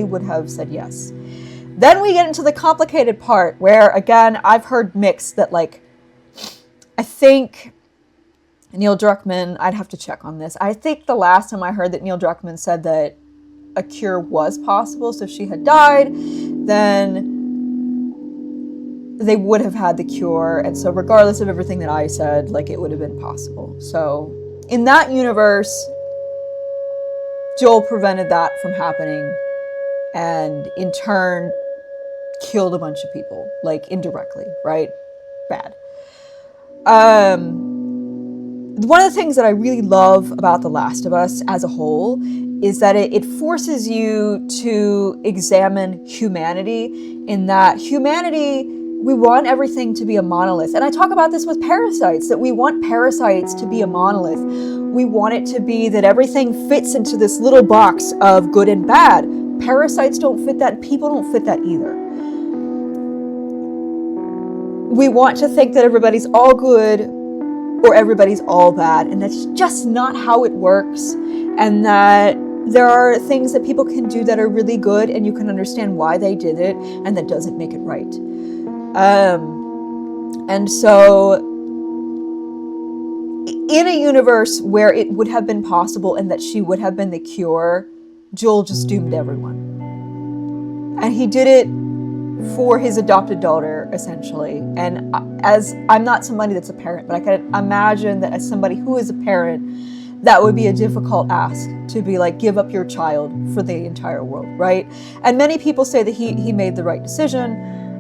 would have said yes. Then we get into the complicated part where, again, I've heard mixed that, like, I think Neil Druckmann, I'd have to check on this. I think the last time I heard that Neil Druckmann said that a cure was possible, so if she had died, then they would have had the cure, and so regardless of everything that I said, like, it would have been possible. So in that universe, Joel prevented that from happening, and in turn, killed a bunch of people, like indirectly, right? Bad. One of the things that I really love about The Last of Us as a whole is that it forces you to examine humanity, in that humanity, we want everything to be a monolith. And I talk about this with parasites, that we want parasites to be a monolith. We want it to be that everything fits into this little box of good and bad. Parasites don't fit that, people don't fit that either. We want to think that everybody's all good or everybody's all bad, and that's just not how it works, and that there are things that people can do that are really good and you can understand why they did it, and that doesn't make it right. And so in a universe where it would have been possible and that she would have been the cure, Joel just doomed everyone. And he did it for his adopted daughter, essentially. And as I'm not somebody that's a parent, but I can imagine that as somebody who is a parent, that would be a difficult ask to be like, give up your child for the entire world, right? And many people say that he made the right decision,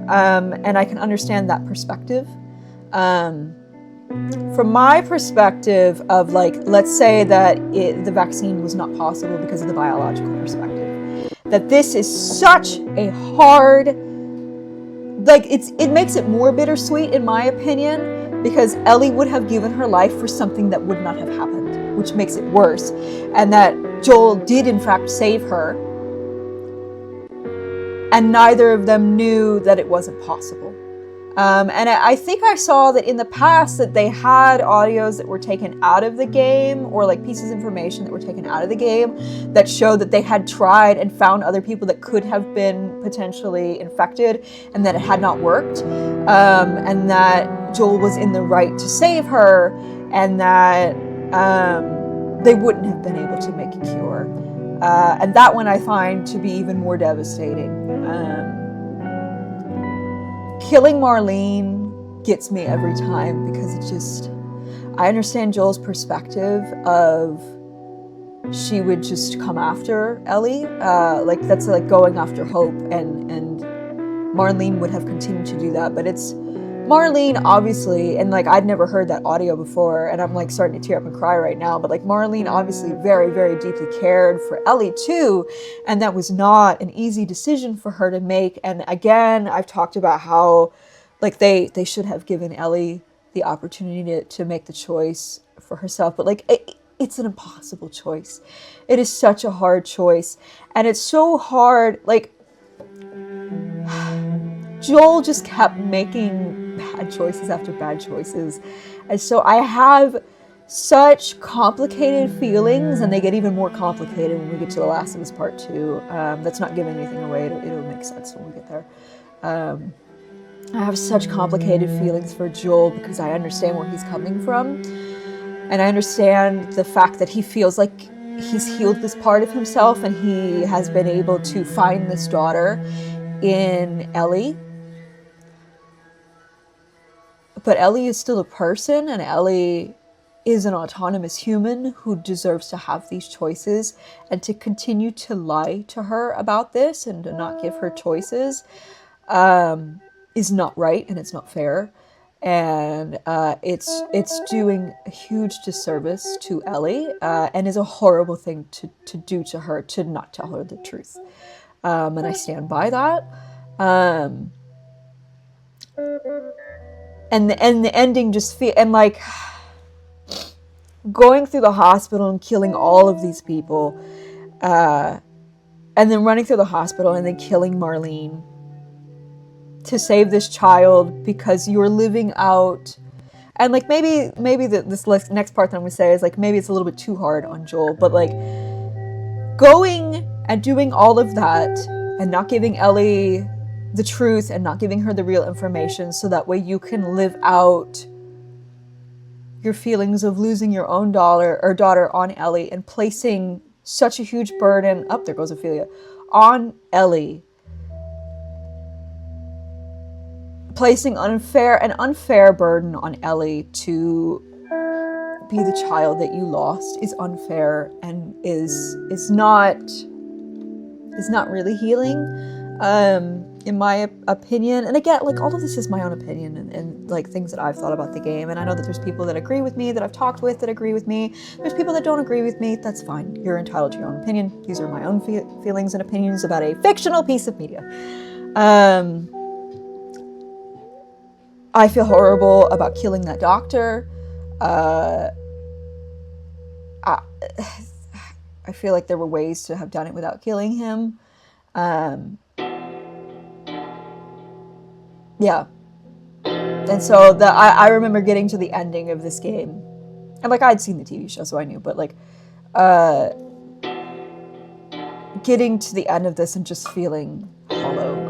and I can understand that perspective. From my perspective of like, let's say that the vaccine was not possible because of the biological perspective, that this is such a hard, like it makes it more bittersweet in my opinion, because Ellie would have given her life for something that would not have happened, which makes it worse, and that Joel did in fact save her, and neither of them knew that it wasn't possible. And I think I saw that in the past that they had audios that were taken out of the game, or like pieces of information that were taken out of the game that showed that they had tried and found other people that could have been potentially infected, and that it had not worked, and that Joel was in the right to save her, and that they wouldn't have been able to make a cure. And that one I find to be even more devastating. Killing Marlene gets me every time, because it just, I understand Joel's perspective of she would just come after Ellie, like that's like going after Hope, and Marlene would have continued to do that, but it's Marlene, obviously, and like I'd never heard that audio before, and I'm like starting to tear up and cry right now, but like Marlene obviously very, very deeply cared for Ellie too, and that was not an easy decision for her to make. And again, I've talked about how like they should have given Ellie the opportunity to make the choice for herself, but like it's an impossible choice. It is such a hard choice, and it's so hard, like Joel just kept making bad choices after bad choices. And so I have such complicated feelings, and they get even more complicated when we get to The Last of Us Part 2. That's not giving anything away. It'll make sense when we get there. I have such complicated feelings for Joel, because I understand where he's coming from. And I understand the fact that he feels like he's healed this part of himself, and he has been able to find this daughter in Ellie. But Ellie is still a person, and Ellie is an autonomous human who deserves to have these choices, and to continue to lie to her about this and to not give her choices is not right, and it's not fair. And it's doing a huge disservice to Ellie, and is a horrible thing to do to her, to not tell her the truth. And I stand by that. And the ending just and like going through the hospital and killing all of these people, and then running through the hospital and then killing Marlene to save this child, because you're living out. And like maybe this next part that I'm gonna say is like maybe it's a little bit too hard on Joel, but like going and doing all of that and not giving Ellie the truth and not giving her the real information, so that way you can live out your feelings of losing your own daughter on Ellie, and placing such a huge burden, there goes Ophelia, on Ellie, placing an unfair burden on Ellie to be the child that you lost is unfair, and is not really healing. in my opinion. And again, like, all of this is my own opinion and like things that I've thought about the game. And I know that there's people that agree with me, that I've talked with that agree with me. There's people that don't agree with me. That's fine. You're entitled to your own opinion. These are my own feelings and opinions about a fictional piece of media. I feel horrible about killing that doctor. I feel like there were ways to have done it without killing him. Yeah. And so I remember getting to the ending of this game. And like, I'd seen the TV show, so I knew, but like, getting to the end of this and just feeling hollow.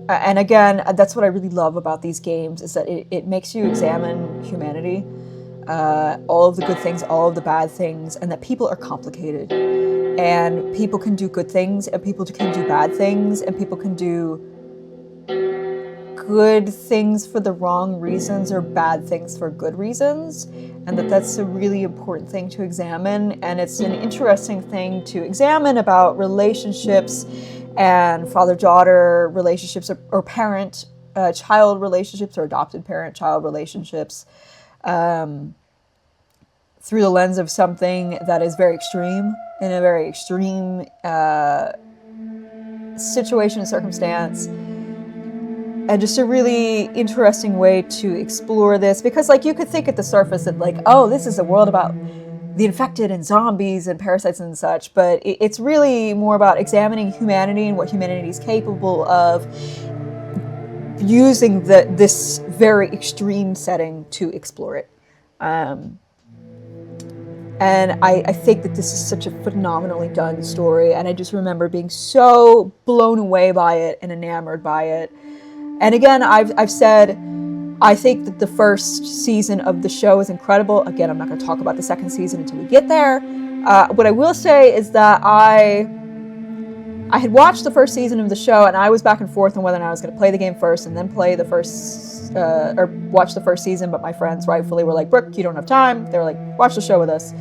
And again, that's what I really love about these games, is that it makes you examine humanity, all of the good things, all of the bad things, and that people are complicated. And people can do good things, and people can do bad things, and people can do good things for the wrong reasons or bad things for good reasons. And that's a really important thing to examine. And it's an interesting thing to examine about relationships and father-daughter relationships, or parent-child relationships, or adopted parent-child relationships, through the lens of something that is very extreme, in a very extreme situation and circumstance. And just a really interesting way to explore this, because like, you could think at the surface that like, oh, this is a world about the infected and zombies and parasites and such, but it's really more about examining humanity and what humanity is capable of, using this very extreme setting to explore it. And I think that this is such a phenomenally done story, and I just remember being so blown away by it and enamored by it. And again, I've said, I think that the first season of the show is incredible. Again, I'm not going to talk about the second season until we get there. What I will say is that I had watched the first season of the show, and I was back and forth on whether or not I was going to play the game first and then play the first, or watch the first season, but my friends rightfully were like, Brooke, you don't have time. They were like, watch the show with us,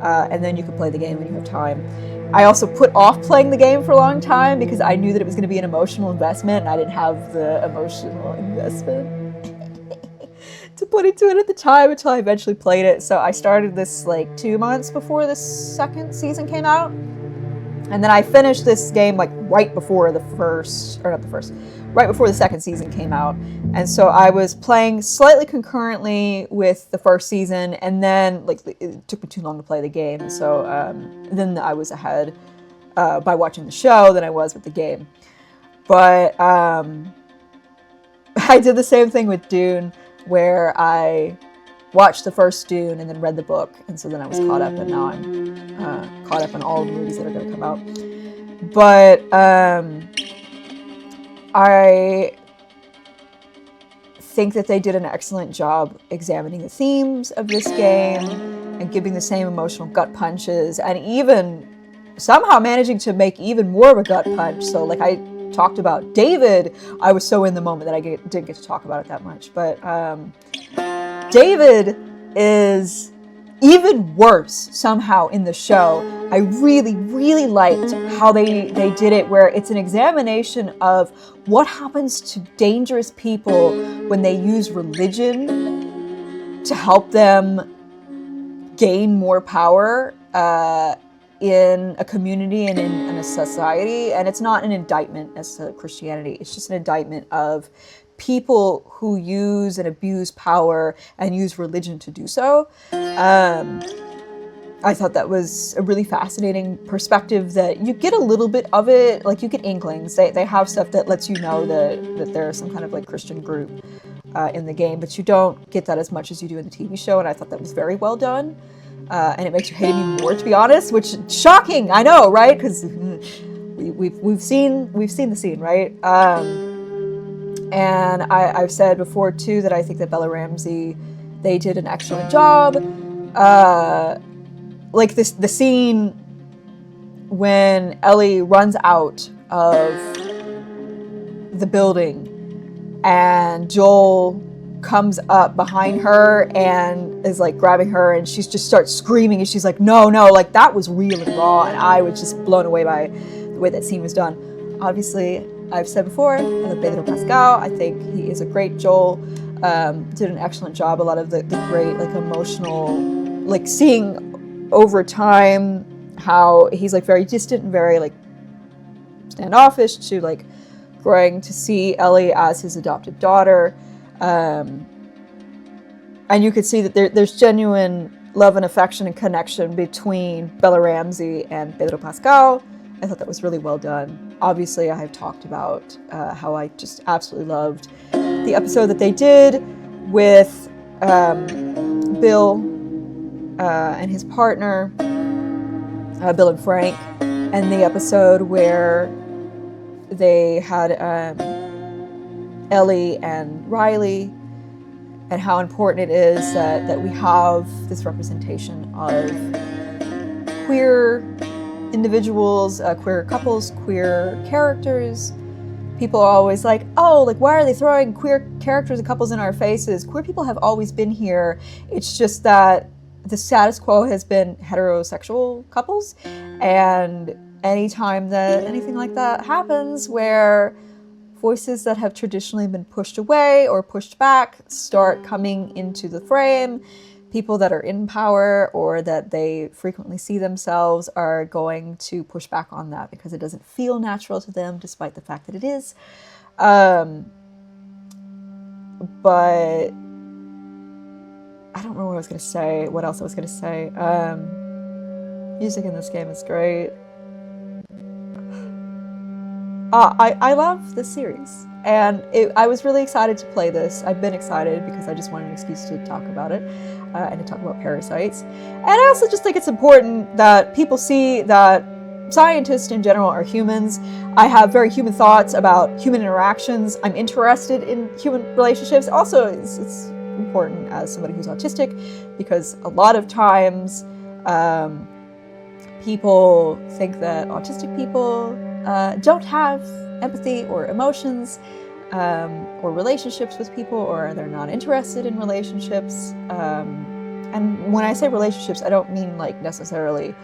and then you can play the game when you have time. I also put off playing the game for a long time because I knew that it was going to be an emotional investment, and I didn't have the emotional investment to put into it at the time until I eventually played it. So I started this like 2 months before the second season came out. And then I finished this game like right before the second season came out. And so I was playing slightly concurrently with the first season, and then like it took me too long to play the game. So then I was ahead by watching the show than I was with the game. But I did the same thing with Dune, where I watched the first Dune and then read the book, and so then I was caught up, and now I'm caught up on all the movies that are going to come out. But I think that they did an excellent job examining the themes of this game and giving the same emotional gut punches, and even somehow managing to make even more of a gut punch. So like I talked about David, I was so in the moment that I didn't get to talk about it that much. But David is even worse somehow in the show. I really, really liked how they did it, where it's an examination of what happens to dangerous people when they use religion to help them gain more power in a community and in a society. And it's not an indictment as to Christianity. It's just an indictment of people who use and abuse power and use religion to do so. I thought that was a really fascinating perspective, that you get a little bit of it, like you get inklings. They have stuff that lets you know that there's some kind of like Christian group in the game, but you don't get that as much as you do in the TV show, and I thought that was very well done. And it makes you hate him more, to be honest, which shocking, I know, right? Because we've seen the scene, right? And I've said before too that I think that Bella Ramsey, they did an excellent job. Like the scene when Ellie runs out of the building and Joel comes up behind her and is like grabbing her, and she just starts screaming, and she's like, no, like that was real and raw, and I was just blown away by the way that scene was done. Obviously, I've said before, I love Pedro Pascal. I think he is a great Joel. Did an excellent job. A lot of the great, like, emotional, like, seeing over time how he's, like, very distant and very, like, standoffish to, like, growing to see Ellie as his adopted daughter. And you could see that there's genuine love and affection and connection between Bella Ramsey and Pedro Pascal. I thought that was really well done. Obviously, I have talked about how I just absolutely loved the episode that they did with Bill and his partner, Bill and Frank, and the episode where they had Ellie and Riley, and how important it is that we have this representation of queer individuals, queer couples, queer characters. People are always like, oh, like, why are they throwing queer characters and couples in our faces? Queer people have always been here. It's just that the status quo has been heterosexual couples. And anytime that anything like that happens, where voices that have traditionally been pushed away or pushed back start coming into the frame, people that are in power or that they frequently see themselves are going to push back on that because it doesn't feel natural to them, despite the fact that it is. But I don't remember what I was going to say. What else I was going to say? Music in this game is great. I love this series, and I was really excited to play this. I've been excited because I just wanted an excuse to talk about it and to talk about parasites. And I also just think it's important that people see that scientists in general are humans. I have very human thoughts about human interactions. I'm interested in human relationships. Also, it's important as somebody who's autistic, because a lot of times people think that autistic people don't have empathy or emotions or relationships with people, or they're not interested in relationships. And when I say relationships, I don't mean like necessarily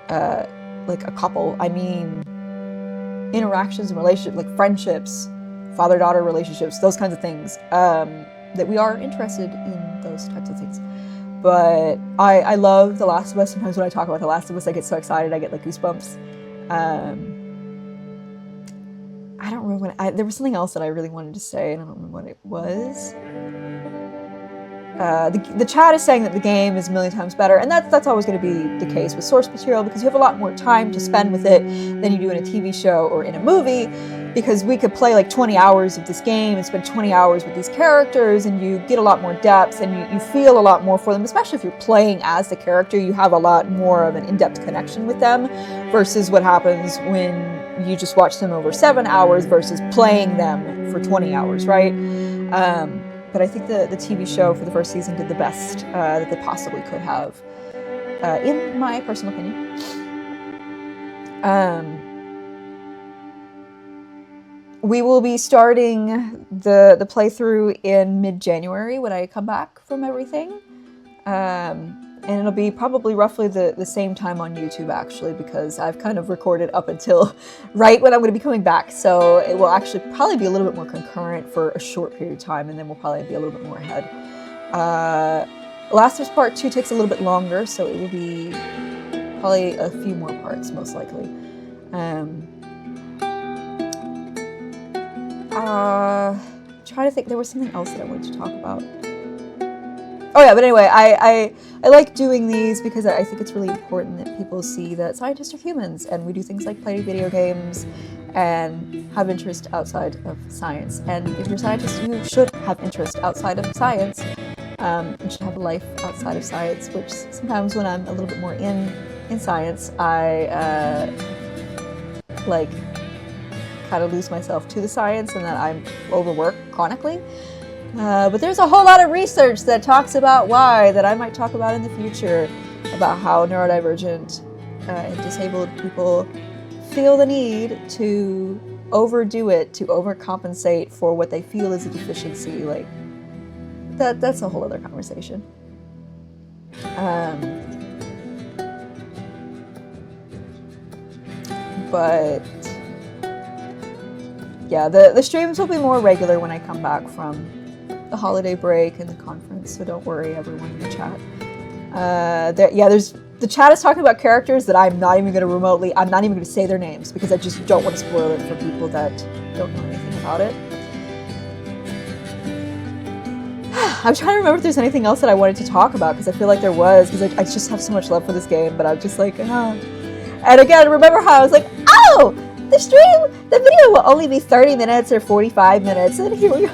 like a couple. I mean interactions and relationships, like friendships, father-daughter relationships, those kinds of things, that we are interested in those types of things. But I love The Last of Us. Sometimes when I talk about The Last of Us, I get so excited, I get like goosebumps. I don't remember there was something else that I really wanted to say, and I don't remember what it was. The chat is saying that the game is a million times better, and that's always going to be the case with source material, because you have a lot more time to spend with it than you do in a TV show or in a movie, because we could play like 20 hours of this game and spend 20 hours with these characters, and you get a lot more depth, and you feel a lot more for them, especially if you're playing as the character. You have a lot more of an in-depth connection with them, versus what happens when you just watch them over 7 hours versus playing them for 20 hours, right? But I think the TV show for the first season did the best that they possibly could have, in my personal opinion. We will be starting the playthrough in mid-January when I come back from everything. And it'll be probably roughly the same time on YouTube, actually, because I've kind of recorded up until right when I'm going to be coming back. So it will actually probably be a little bit more concurrent for a short period of time, and then we'll probably be a little bit more ahead. Last of Us Part 2 takes a little bit longer, so it will be probably a few more parts, most likely. Trying to think, there was something else that I wanted to talk about. Oh yeah, but anyway, I like doing these because I think it's really important that people see that scientists are humans, and we do things like play video games and have interest outside of science. And if you're a scientist, you should have interest outside of science. You should have a life outside of science, which sometimes when I'm a little bit more in science, I like kind of lose myself to the science, and that I'm overworked chronically. But there's a whole lot of research that talks about why, that I might talk about in the future, about how neurodivergent and disabled people feel the need to overdo it, to overcompensate for what they feel is a deficiency. Like, that's a whole other conversation. but yeah, the streams will be more regular when I come back from the holiday break and the conference, so don't worry, everyone in the chat. The chat is talking about characters that I'm not even going to say their names because I just don't want to spoil it for people that don't know anything about it. I'm trying to remember if there's anything else that I wanted to talk about because I feel like there was, because I just have so much love for this game, but I'm just like, And again, remember how I was like, oh, the video will only be 30 minutes or 45 minutes, and here we are.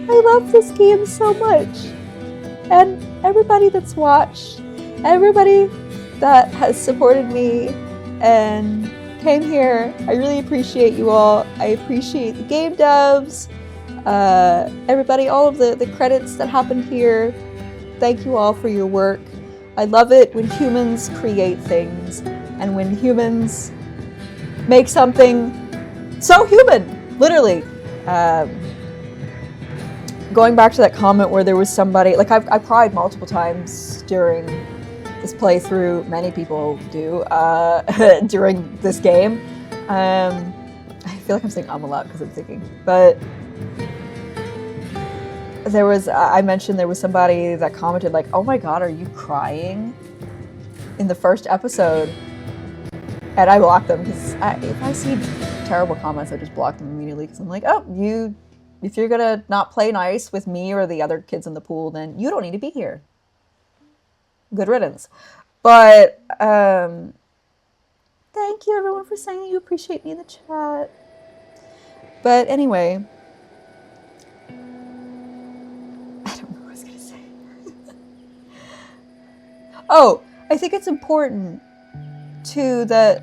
I love this game so much. And everybody that's watched, everybody that has supported me and came here, I really appreciate you all. I appreciate the game devs, everybody, all of the credits that happened here. Thank you all for your work. I love it when humans create things and when humans make something so human, literally. Going back to that comment where there was somebody, like I cried multiple times during this playthrough, many people do, during this game. I feel like I'm saying a lot because I'm thinking, but I mentioned there was somebody that commented like, oh my god, are you crying? In the first episode. And I blocked them because if I see terrible comments, I just block them immediately because I'm like, oh, if you're gonna not play nice with me or the other kids in the pool, then you don't need to be here. Good riddance. But thank you everyone for saying you appreciate me in the chat. But anyway, I don't know what I was gonna say. Oh, I think it's important too that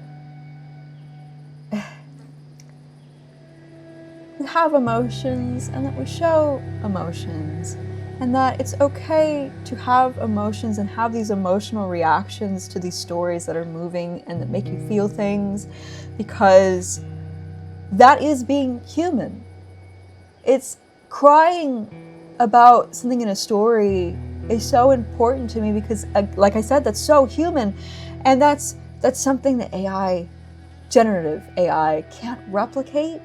we have emotions and that we show emotions, and that it's okay to have emotions and have these emotional reactions to these stories that are moving and that make you feel things, because that is being human. It's crying about something in a story is so important to me because, like I said, that's so human, and that's something that generative AI can't replicate.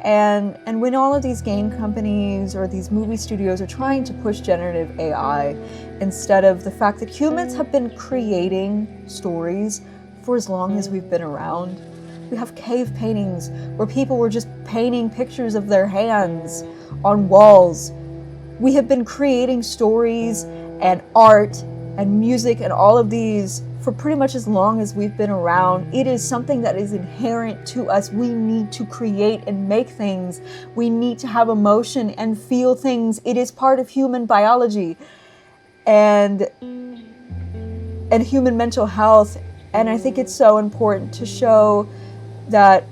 And when all of these game companies or these movie studios are trying to push generative AI instead of the fact that humans have been creating stories for as long as we've been around. We have cave paintings where people were just painting pictures of their hands on walls. We have been creating stories and art and music and all of these for pretty much as long as we've been around. It is something that is inherent to us. We need to create and make things. We need to have emotion and feel things. It is part of human biology and human mental health. And I think it's so important to show that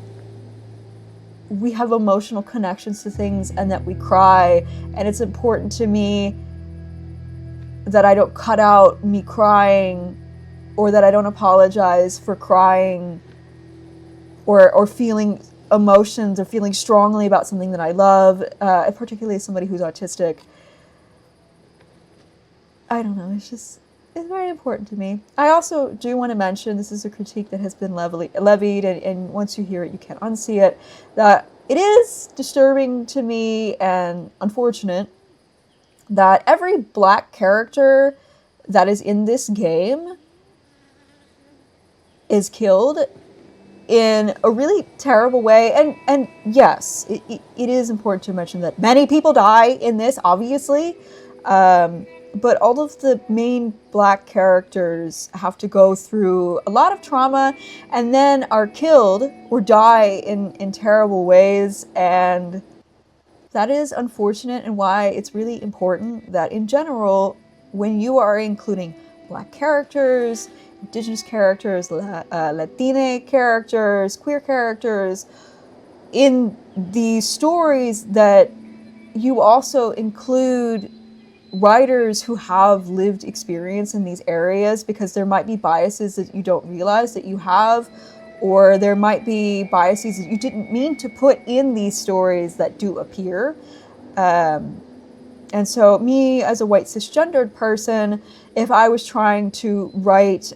we have emotional connections to things and that we cry. And it's important to me that I don't cut out me crying, or that I don't apologize for crying or feeling emotions or feeling strongly about something that I love, particularly as somebody who's autistic. I don't know, it's very important to me. I also do want to mention, this is a critique that has been levied, and once you hear it, you can't unsee it, that it is disturbing to me and unfortunate that every black character that is in this game is killed in a really terrible way. And yes, it is important to mention that many people die in this, obviously. But all of the main black characters have to go through a lot of trauma and then are killed or die in terrible ways. And that is unfortunate, and why it's really important that in general, when you are including black characters, indigenous characters, Latina characters, queer characters in these stories, that you also include writers who have lived experience in these areas, because there might be biases that you don't realize that you have, or there might be biases that you didn't mean to put in these stories that do appear. And so me, as a white cisgendered person, if I was trying to write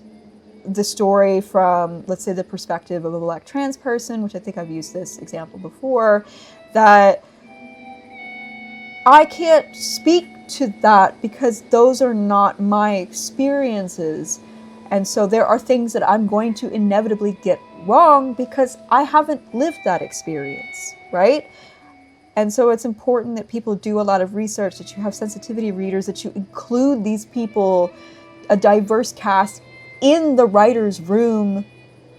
the story from, let's say, the perspective of a Black trans person, which I think I've used this example before, that I can't speak to that because those are not my experiences. And so there are things that I'm going to inevitably get wrong because I haven't lived that experience, right? And so it's important that people do a lot of research, that you have sensitivity readers, that you include these people, a diverse cast, in the writer's room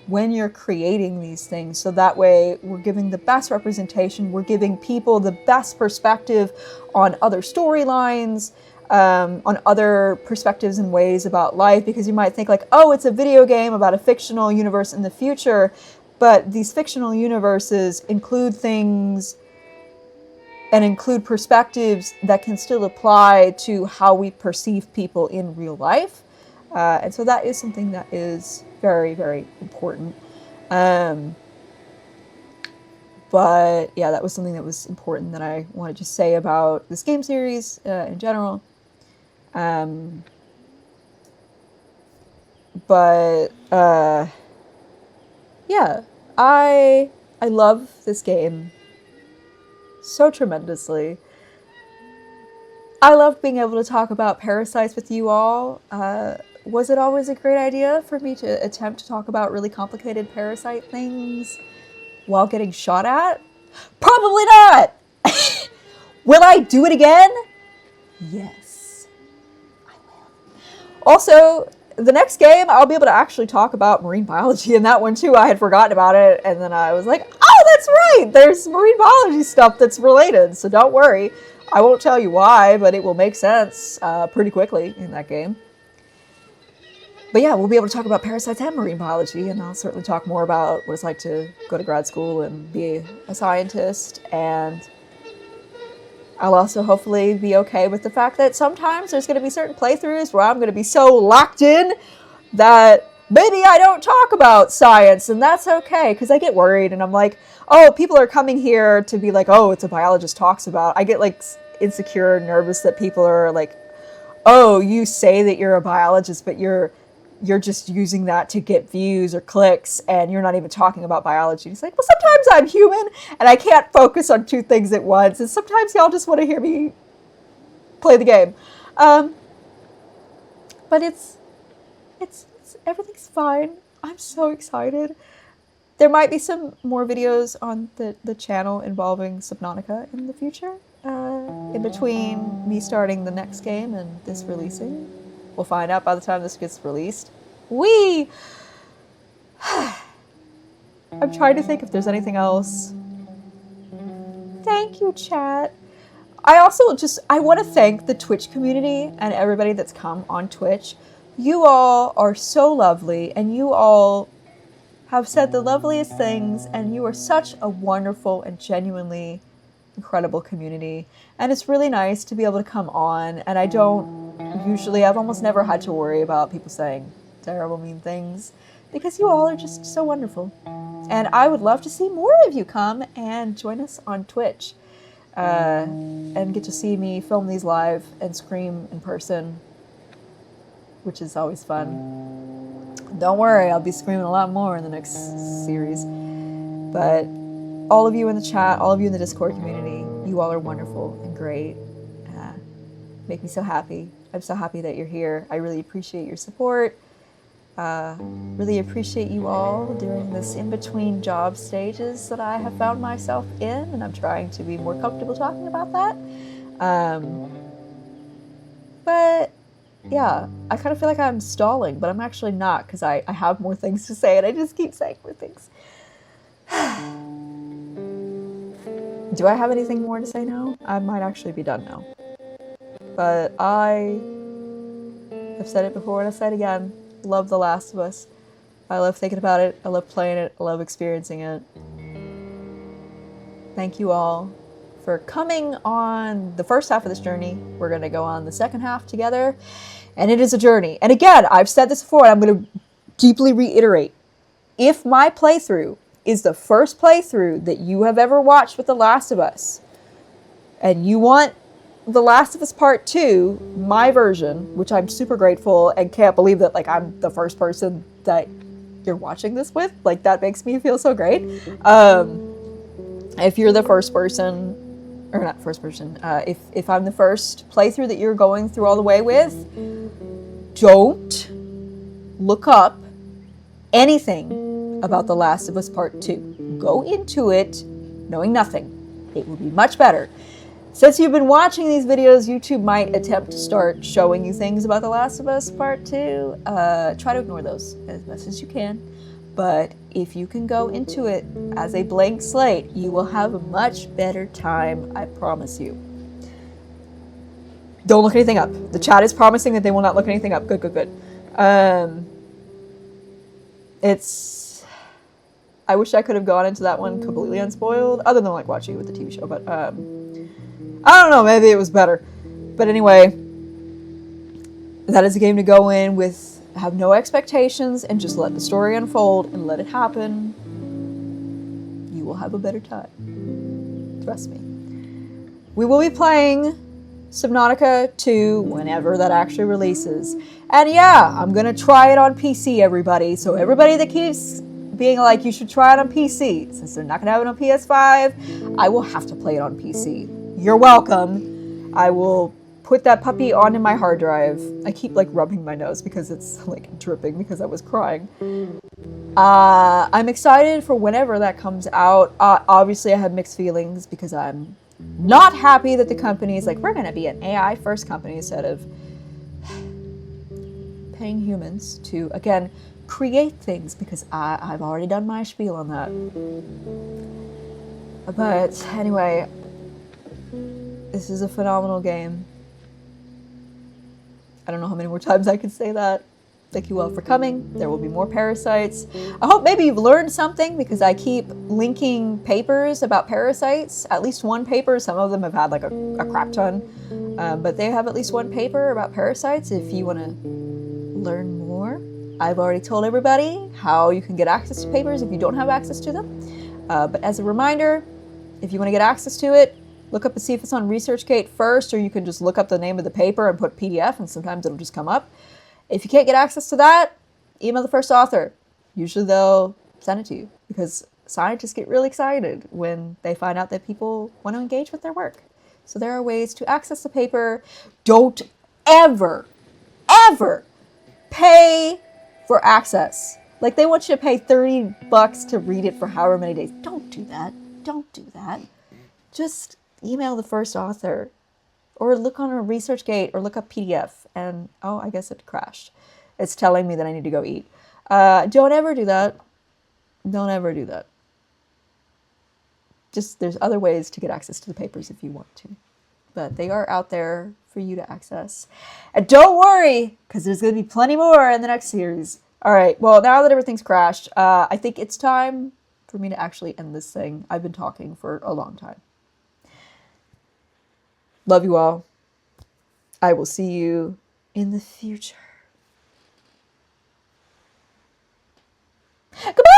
when you're creating these things. So that way we're giving the best representation, we're giving people the best perspective on other storylines, on other perspectives and ways about life, because you might think like, oh, it's a video game about a fictional universe in the future, but these fictional universes include things and include perspectives that can still apply to how we perceive people in real life. And so that is something that is very, very important. But yeah, that was something that was important that I wanted to say about this game series in general. Yeah, I love this game so tremendously. I love being able to talk about parasites with you all. Was it always a great idea for me to attempt to talk about really complicated parasite things while getting shot at? Probably not! Will I do it again? Yes, I will. Also, the next game, I'll be able to actually talk about marine biology in that one too. I had forgotten about it, and then I was like, oh, that's right! There's marine biology stuff that's related, so don't worry. I won't tell you why, but it will make sense pretty quickly in that game. But yeah, we'll be able to talk about parasites and marine biology, and I'll certainly talk more about what it's like to go to grad school and be a scientist. And I'll also hopefully be okay with the fact that sometimes there's going to be certain playthroughs where I'm going to be so locked in that maybe I don't talk about science, and that's okay, because I get worried, and I'm like, oh, people are coming here to be like, oh, it's a biologist talks about. I get like insecure, nervous that people are like, oh, you say that you're a biologist, but you're just using that to get views or clicks, and you're not even talking about biology. It's like, well, sometimes I'm human, and I can't focus on two things at once, and sometimes y'all just want to hear me play the game. But it's everything's fine. I'm so excited. There might be some more videos on the channel involving Subnautica in the future, in between me starting the next game and this releasing. We'll find out by the time this gets released. I'm trying to think if there's anything else. Thank you, chat. I want to thank the Twitch community and everybody that's come on Twitch. You all are so lovely, and you all have said the loveliest things, and you are such a wonderful and genuinely incredible community. And it's really nice to be able to come on, and I've almost never had to worry about people saying terrible, mean things, because you all are just so wonderful. And I would love to see more of you come and join us on Twitch, and get to see me film these live and scream in person, which is always fun. Don't worry, I'll be screaming a lot more in the next series. But all of you in the chat, all of you in the Discord community, you all are wonderful and great. Make me so happy. I'm so happy that you're here. I really appreciate your support. Really appreciate you all during this in-between job stages that I have found myself in, and I'm trying to be more comfortable talking about that. But yeah, I kind of feel like I'm stalling, but I'm actually not, because I have more things to say, and I just keep saying more things. Do I have anything more to say now? I might actually be done now. But I have said it before and I'll say it again. Love The Last of Us. I love thinking about it. I love playing it. I love experiencing it. Thank you all for coming on the first half of this journey. We're going to go on the second half together. And it is a journey. And again, I've said this before, and I'm going to deeply reiterate. If my playthrough is the first playthrough that you have ever watched with The Last of Us, and you want The Last of Us Part 2, my version, which I'm super grateful and can't believe that like I'm the first person that you're watching this with. Like that makes me feel so great. If you're the first person, or not first person, if I'm the first playthrough that you're going through all the way with, don't look up anything about The Last of Us Part 2. Go into it knowing nothing. It will be much better. Since you've been watching these videos, YouTube might attempt to start showing you things about The Last of Us Part 2. Try to ignore those as best as you can. But if you can go into it as a blank slate, you will have a much better time, I promise you. Don't look anything up. The chat is promising that they will not look anything up. Good, good, good. I wish I could have gone into that one completely unspoiled, other than like watching it with the TV show, but I don't know, maybe it was better. But anyway, that is a game to go in with, have no expectations, and just let the story unfold and let it happen. You will have a better time. Trust me. We will be playing Subnautica 2 whenever that actually releases. And yeah, I'm gonna try it on PC, everybody. So everybody that keeps being like, you should try it on PC, since they're not gonna have it on PS5, I will have to play it on PC. You're welcome. I will put that puppy onto my hard drive. I keep like rubbing my nose because it's like dripping because I was crying. I'm excited for whenever that comes out. Obviously I have mixed feelings because I'm not happy that the company is like, we're gonna be an AI first company instead of paying humans to, again, create things, because I've already done my spiel on that. But anyway, this is a phenomenal game. I don't know how many more times I can say that. Thank you all for coming. There will be more parasites. I hope maybe you've learned something, because I keep linking papers about parasites. At least one paper. Some of them have had like a crap ton. But they have at least one paper about parasites if you want to learn more. I've already told everybody how you can get access to papers if you don't have access to them. But as a reminder, if you want to get access to it, look up and see if it's on ResearchGate first, or you can just look up the name of the paper and put PDF, and sometimes it'll just come up. If you can't get access to that, email the first author. Usually they'll send it to you, because scientists get really excited when they find out that people want to engage with their work. So there are ways to access the paper. Don't ever, ever pay for access. Like they want you to pay $30 to read it for however many days. Don't do that. Don't do that. Just email the first author, or look on a ResearchGate, or look up PDF, and oh, I guess it crashed. It's telling me that I need to go eat. Don't ever do that. Don't ever do that. Just, there's other ways to get access to the papers if you want to. But they are out there for you to access. And don't worry, because there's going to be plenty more in the next series. All right, well, now that everything's crashed, I think it's time for me to actually end this thing. I've been talking for a long time. Love you all. I will see you in the future. Goodbye!